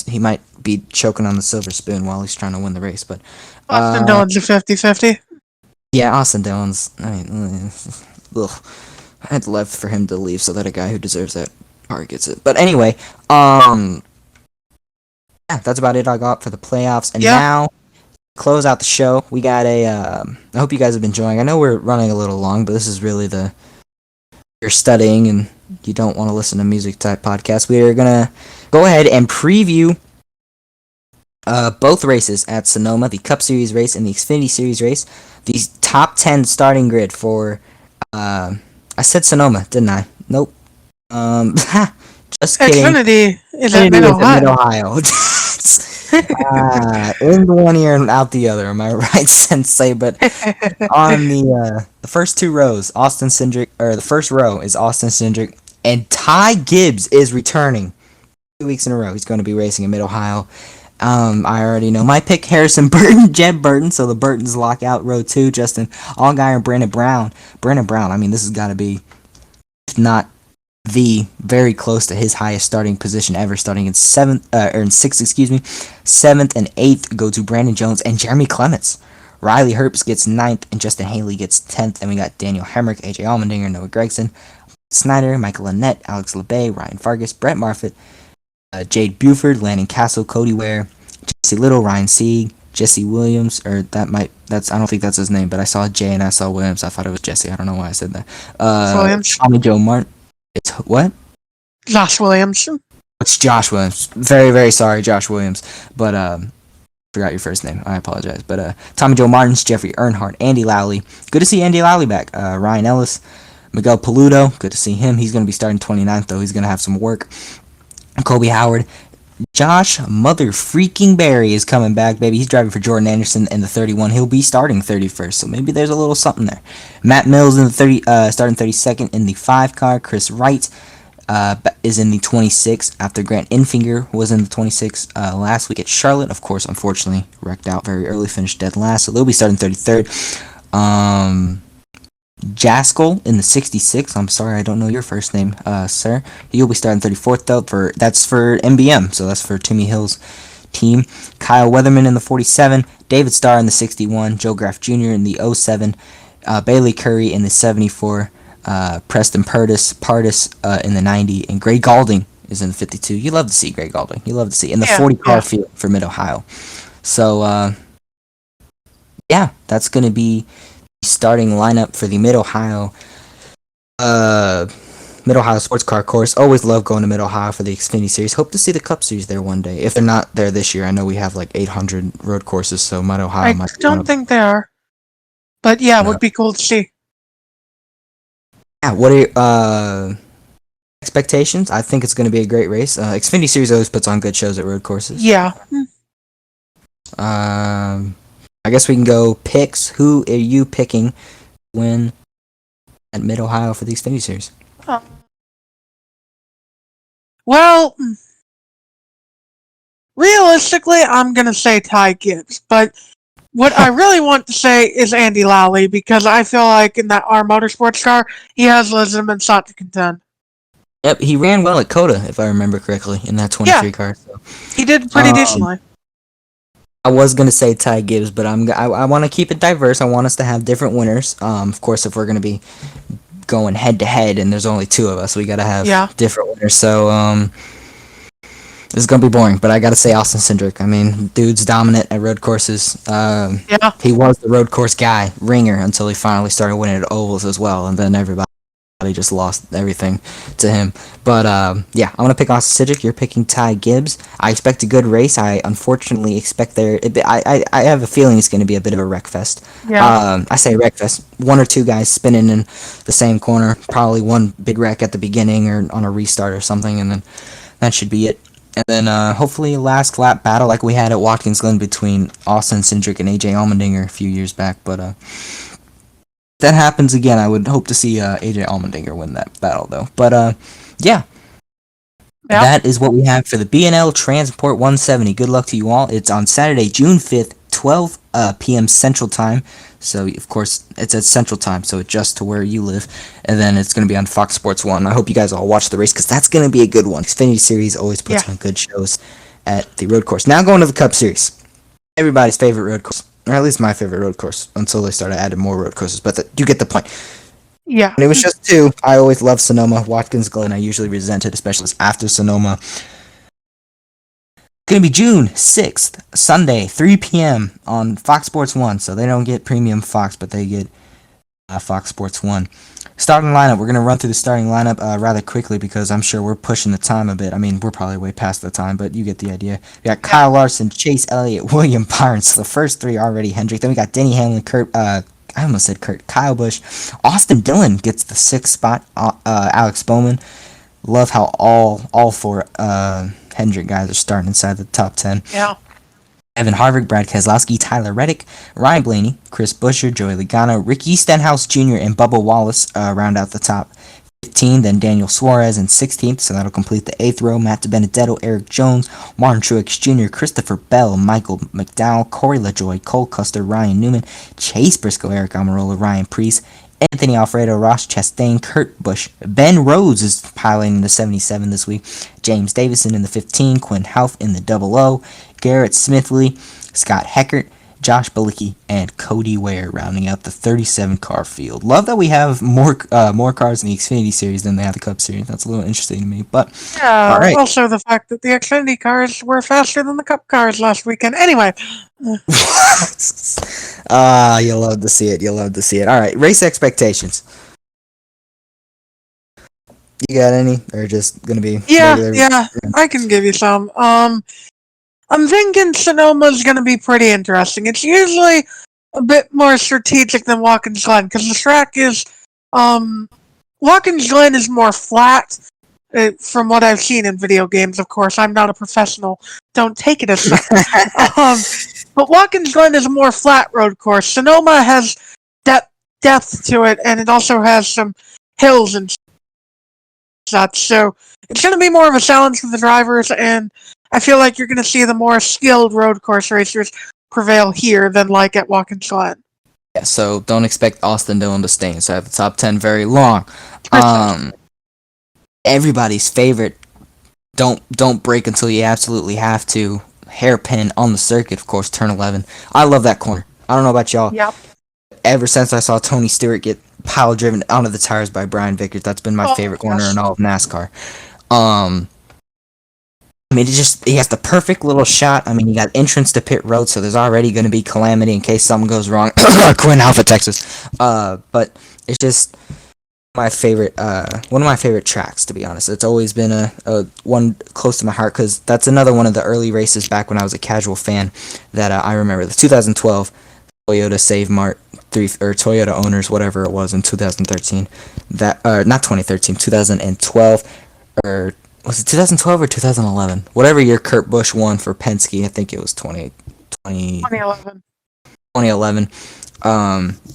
[SPEAKER 1] He might be choking on the silver spoon while he's trying to win the race. But
[SPEAKER 2] Austin Dillon's a 50-50.
[SPEAKER 1] Yeah, Austin Dillon's. I mean, ugh. I'd love for him to leave so that a guy who deserves that car gets it. But anyway, yeah, that's about it I got for the playoffs. And now, close out the show, we got a, I hope you guys have been enjoying. I know we're running a little long, but this is really you're studying and you don't want to listen to music type podcast. We are going to go ahead and preview both races at Sonoma, the Cup Series race and the Xfinity Series race. The top 10 starting grid for, I said Sonoma, didn't I? Nope. Just kidding.
[SPEAKER 2] Xfinity is at Mid-Ohio.
[SPEAKER 1] In one ear and out the other, am I right, Sensei? But on the first two rows, Austin Cindric, or the first row is Austin Cindric, and Ty Gibbs is returning 2 weeks in a row. He's going to be racing in Mid-Ohio. I already know my pick, Harrison Burton, Jeb Burton, so the Burtons lock out row 2, Justin Allgaier and Brandon Brown. Brandon Brown, I mean, this has got to be, if not very close to his highest starting position ever, starting in 6th, 7th and 8th go to Brandon Jones and Jeremy Clements. Riley Herbst gets 9th and Justin Haley gets 10th, and we got Daniel Hemrick, AJ Allmendinger, Noah Gragson, Snyder, Michael Annett, Alex LeBay, Ryan Fargus, Brett Marfett, Jade Buford, Landon Castle, Cody Ware, Jesse Little, Ryan Sieg, Jesse Williams, or I don't think that's his name, but I saw J and I saw Williams. I thought it was Jesse. I don't know why I said that.
[SPEAKER 2] Williams.
[SPEAKER 1] Tommy Joe Martin. It's what?
[SPEAKER 2] Josh Williams.
[SPEAKER 1] It's Josh Williams. Very, very sorry, Josh Williams. But forgot your first name. I apologize. But Tommy Joe Martins, Jeffrey Earnhardt, Andy Lowley. Good to see Andy Lowley back. Ryan Ellis, Miguel Paludo. Good to see him. He's going to be starting 29th, though. He's going to have some work. Kobe Howard. Josh Mother freaking Berry is coming back, baby. He's driving for Jordan Anderson in the 31. He'll be starting 31st, so maybe there's a little something there. Matt Mills in the starting 32nd in the 5 car. Chris Wright is in the 26 after Grant Infinger was in the 26 last week at Charlotte. Of course, unfortunately, wrecked out very early, finished dead last, so they'll be starting 33rd. Jaskell in the 66. I'm sorry, I don't know your first name, sir. You'll be starting 34th, though. That's for MBM, so that's for Timmy Hill's team. Kyle Weatherman in the 47. David Starr in the 61. Joe Graff Jr. in the 07. Bailey Curry in the 74. Preston Pardis in the 90. And Gray Galding is in the 52. You love to see Gray Galding. You love to see in the 40 car field for Mid-Ohio. So, yeah, that's going to be starting lineup for the Mid-Ohio sports car course. Always love going to Mid-Ohio for the Xfinity Series. Hope to see the Cup Series there one day. If they're not there this year, I know we have like 800 road courses, so Mid-Ohio
[SPEAKER 2] I don't think they are. But yeah, it would be cool to see.
[SPEAKER 1] Yeah, what are your expectations? I think it's going to be a great race. Xfinity Series always puts on good shows at road courses.
[SPEAKER 2] Yeah.
[SPEAKER 1] I guess we can go picks. Who are you picking to win at Mid-Ohio for the Xfinity Series?
[SPEAKER 2] Well, realistically, I'm going to say Ty Gibbs. But what I really want to say is Andy Lowley, because I feel like in that R Motorsports car, he has legitimate shot to contend.
[SPEAKER 1] Yep, he ran well at COTA, if I remember correctly, in that 23 car. So.
[SPEAKER 2] He did pretty decently.
[SPEAKER 1] I was gonna say Ty Gibbs, but I want to keep it diverse. I want us to have different winners. Of course, if we're gonna be going head to head, and there's only 2 of us, we gotta have different winners. So this is gonna be boring, but I gotta say Austin Cindric. I mean, dude's dominant at road courses. He was the road course guy, ringer, until he finally started winning at ovals as well, and then everybody just lost everything to him. But yeah, I'm gonna pick Austin Cindric. You're picking Ty Gibbs. I expect a good race. I unfortunately expect I have a feeling it's gonna be a bit of a wreck fest. I say wreck fest. 1 or 2 guys spinning in the same corner. Probably one big wreck at the beginning or on a restart or something, and then that should be it. And then hopefully a last lap battle like we had at Watkins Glen between Austin Cindric and AJ Allmendinger a few years back. But that happens again, I would hope to see AJ Allmendinger win that battle, though. But yeah, that is what we have for the B&L Transport 170. Good luck to you all. It's on Saturday, June 5th, 12 p.m. Central Time. So, of course, it's at Central Time, so adjust to where you live. And then it's going to be on Fox Sports 1. I hope you guys all watch the race, because that's going to be a good one. Xfinity Series always puts on good shows at the road course. Now going to the Cup Series. Everybody's favorite road course, or at least my favorite road course, until they started adding more road courses. But you get the point.
[SPEAKER 2] Yeah.
[SPEAKER 1] When it was just 2, I always loved Sonoma. Watkins Glen, I usually resented, especially after Sonoma. It's going to be June 6th, Sunday, 3 p.m. on Fox Sports 1. So they don't get premium Fox, but they get Fox Sports 1. Starting lineup. We're going to run through the starting lineup rather quickly, because I'm sure we're pushing the time a bit. I mean, we're probably way past the time, but you get the idea. We got Kyle Larson, Chase Elliott, William Byron. So the first 3 already Hendrick. Then we got Denny Hamlin, Kyle Busch. Austin Dillon gets the 6th spot. Alex Bowman. Love how all 4 Hendrick guys are starting inside the top 10.
[SPEAKER 2] Yeah.
[SPEAKER 1] Evan Harvick, Brad Keselowski, Tyler Reddick, Ryan Blaney, Chris Buescher, Joey Logano, Ricky Stenhouse Jr., and Bubba Wallace round out the top 15. Then Daniel Suarez in 16th, so that'll complete the 8th row. Matt DiBenedetto, Eric Jones, Martin Truex Jr., Christopher Bell, Michael McDowell, Corey LaJoie, Cole Custer, Ryan Newman, Chase Briscoe, Eric Almirola, Ryan Preece, Anthony Alfredo, Ross Chastain, Kurt Busch. Ben Rhodes is piloting the 77 this week. James Davison in the 15, Quinn Houff in the 00, Garrett Smithley, Scott Heckert, Josh Bilicki, and Cody Ware rounding out the 37-car field. Love that we have more cars in the Xfinity Series than they have the Cup Series. That's a little interesting to me. But
[SPEAKER 2] Yeah,
[SPEAKER 1] all right.
[SPEAKER 2] also the fact that the Xfinity cars were faster than the Cup cars last weekend. Anyway.
[SPEAKER 1] You'll love to see it. All right, race expectations. You got any, or just gonna be regular?
[SPEAKER 2] Yeah, I can give you some. I'm thinking Sonoma's gonna be pretty interesting. It's usually a bit more strategic than Watkins Glen, because the track is, Watkins Glen is more flat, from what I've seen in video games, of course. I'm not a professional. Don't take it as such. But Watkins Glen is a more flat road course. Sonoma has depth to it, and it also has some hills and such. So it's going to be more of a challenge for the drivers, and I feel like you're going to see the more skilled road course racers prevail here than like at Watkins Glen.
[SPEAKER 1] Yeah, so don't expect Austin Dillon to stay inside the top 10 very long. Everybody's favorite, don't break until you absolutely have to. Hairpin on the circuit, of course, turn 11. I love that corner. I don't know about y'all.
[SPEAKER 2] Yep.
[SPEAKER 1] Ever since I saw Tony Stewart get pile driven onto the tires by Brian Vickers, that's been my favorite corner in all of NASCAR. I mean, he has the perfect little shot. I mean, you got entrance to pit road, so there's already going to be calamity in case something goes wrong. Quinn Alpha, Texas. But it's just my favorite, one of my favorite tracks, to be honest. It's always been a one close to my heart, because that's another one of the early races back when I was a casual fan that I remember. The 2012 Toyota Save Mart 3, or Toyota Owners, whatever it was, in 2013. That, not 2013, 2012, or was it 2012 or 2011? Whatever year Kurt Busch won for Penske, I think it was
[SPEAKER 2] 2011.
[SPEAKER 1] 2011.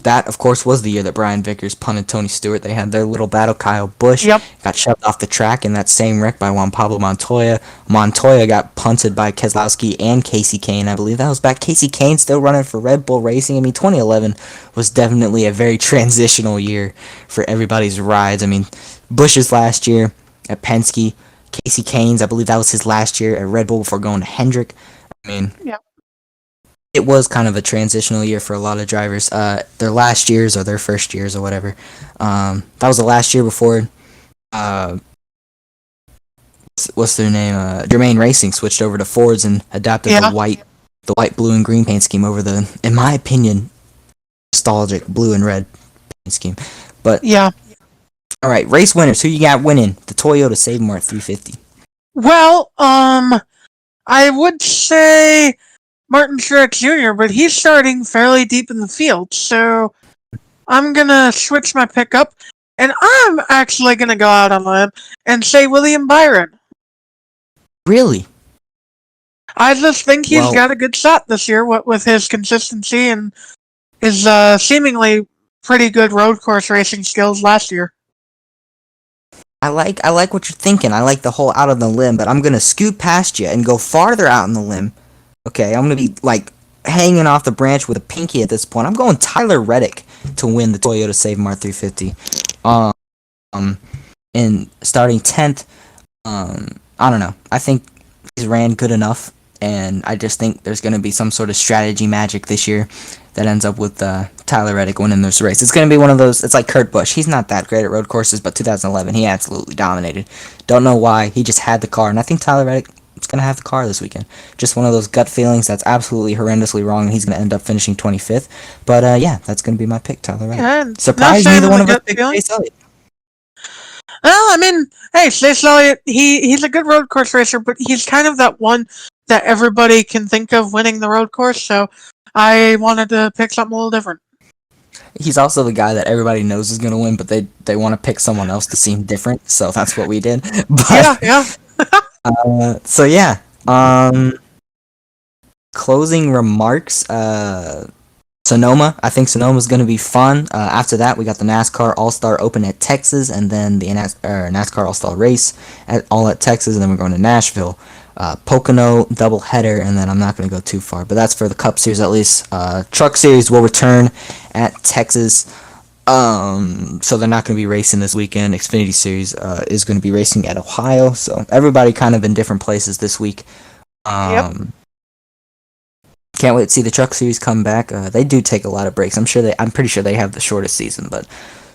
[SPEAKER 1] That, of course, was the year that Brian Vickers punted Tony Stewart. They had their little battle. Kyle Busch got shoved off the track in that same wreck by Juan Pablo Montoya. Montoya got punted by Keselowski and Casey Kane. I believe that was back. Casey Kane still running for Red Bull Racing. I mean, 2011 was definitely a very transitional year for everybody's rides. I mean, Busch's last year at Penske. Casey Kane's, I believe that was his last year at Red Bull before going to Hendrick. I mean, it was kind of a transitional year for a lot of drivers. Their last years or their first years or whatever. That was the last year before, what's their name? Germain Racing switched over to Fords and adopted the white, blue, and green paint scheme over the, in my opinion, nostalgic blue and red paint scheme. But all right, race winners. Who you got winning the Toyota Save Mart 350?
[SPEAKER 2] Well, I would say Martin Truex Jr., but he's starting fairly deep in the field, so I'm gonna switch my pickup, and I'm actually gonna go out on a limb and say William Byron.
[SPEAKER 1] Really?
[SPEAKER 2] I just think he's got a good shot this year with his consistency and his seemingly pretty good road course racing skills last year.
[SPEAKER 1] I like what you're thinking. I like the whole out on the limb, but I'm gonna scoot past you and go farther out on the limb. Okay, I'm gonna be like hanging off the branch with a pinky at this point. I'm going Tyler Reddick to win the Toyota Save Mart 350. In starting 10th. I don't know. I think he's ran good enough, and I just think there's going to be some sort of strategy magic this year that ends up with Tyler Reddick winning this race. It's going to be one of those. It's like Kurt Busch. He's not that great at road courses, but 2011 he absolutely dominated. Don't know why. He just had the car, and I think Tyler Reddick is going to have the car this weekend. Just one of those gut feelings that's absolutely horrendously wrong, and he's going to end up finishing 25th. But yeah, that's going to be my pick, Tyler Reddick.
[SPEAKER 2] Yeah,
[SPEAKER 1] Surprised neither one of us picked Chase Elliott.
[SPEAKER 2] Well, I mean, hey, Chase Elliott, he's a good road course racer, but he's kind of that one that everybody can think of winning the road course, so I wanted to pick something a little different.
[SPEAKER 1] He's also the guy that everybody knows is going to win, but they want to pick someone else to seem different, so that's what we did. But,
[SPEAKER 2] yeah.
[SPEAKER 1] So yeah, closing remarks, Sonoma. I think Sonoma's going to be fun. After that, we got the NASCAR All-Star Open at Texas, and then the NASCAR All-Star Race all at Texas, and then we're going to Nashville. Pocono doubleheader, and then I'm not going to go too far, but that's for the Cup Series at least. Truck Series will return at Texas, so they're not going to be racing this weekend. Xfinity Series is going to be racing at Ohio, so everybody kind of in different places this week.
[SPEAKER 2] Yep.
[SPEAKER 1] Can't wait to see the Truck Series come back. They do take a lot of breaks. I'm pretty sure they have the shortest season, but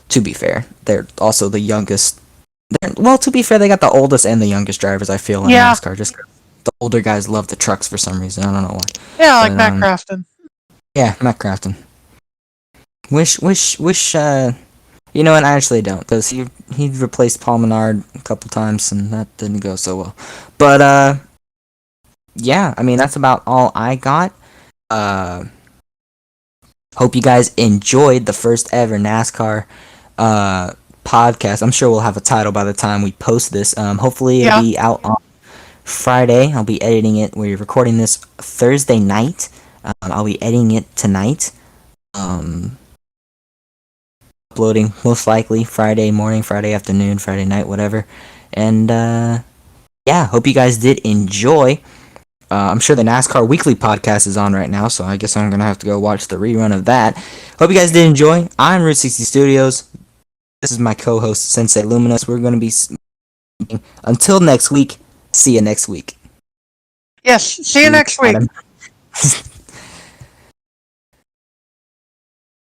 [SPEAKER 1] to be fair, they're also the youngest. Well, to be fair, they got the oldest and the youngest drivers, I feel, in NASCAR. Just the older guys love the trucks for some reason. I don't know why.
[SPEAKER 2] Yeah, like Matt Crafton.
[SPEAKER 1] Yeah, Matt Crafton. Wish. You know what? I actually don't, because he replaced Paul Menard a couple times, and that didn't go so well. But yeah, I mean that's about all I got. Hope you guys enjoyed the first ever NASCAR podcast. I'm sure we'll have a title by the time we post this. Hopefully it'll be out on Friday. I'll be editing it. We're recording this Thursday night. I'll be editing it tonight. Uploading most likely Friday morning, Friday afternoon, Friday night, whatever. And yeah, hope you guys did enjoy. I'm sure the NASCAR Weekly podcast is on right now, so I guess I'm going to have to go watch the rerun of that. Hope you guys did enjoy. I'm Route 60 Studios. This is my co-host, Sensei Luminous. We're going to be... Until next week, see you next week.
[SPEAKER 2] Yes, see you next week.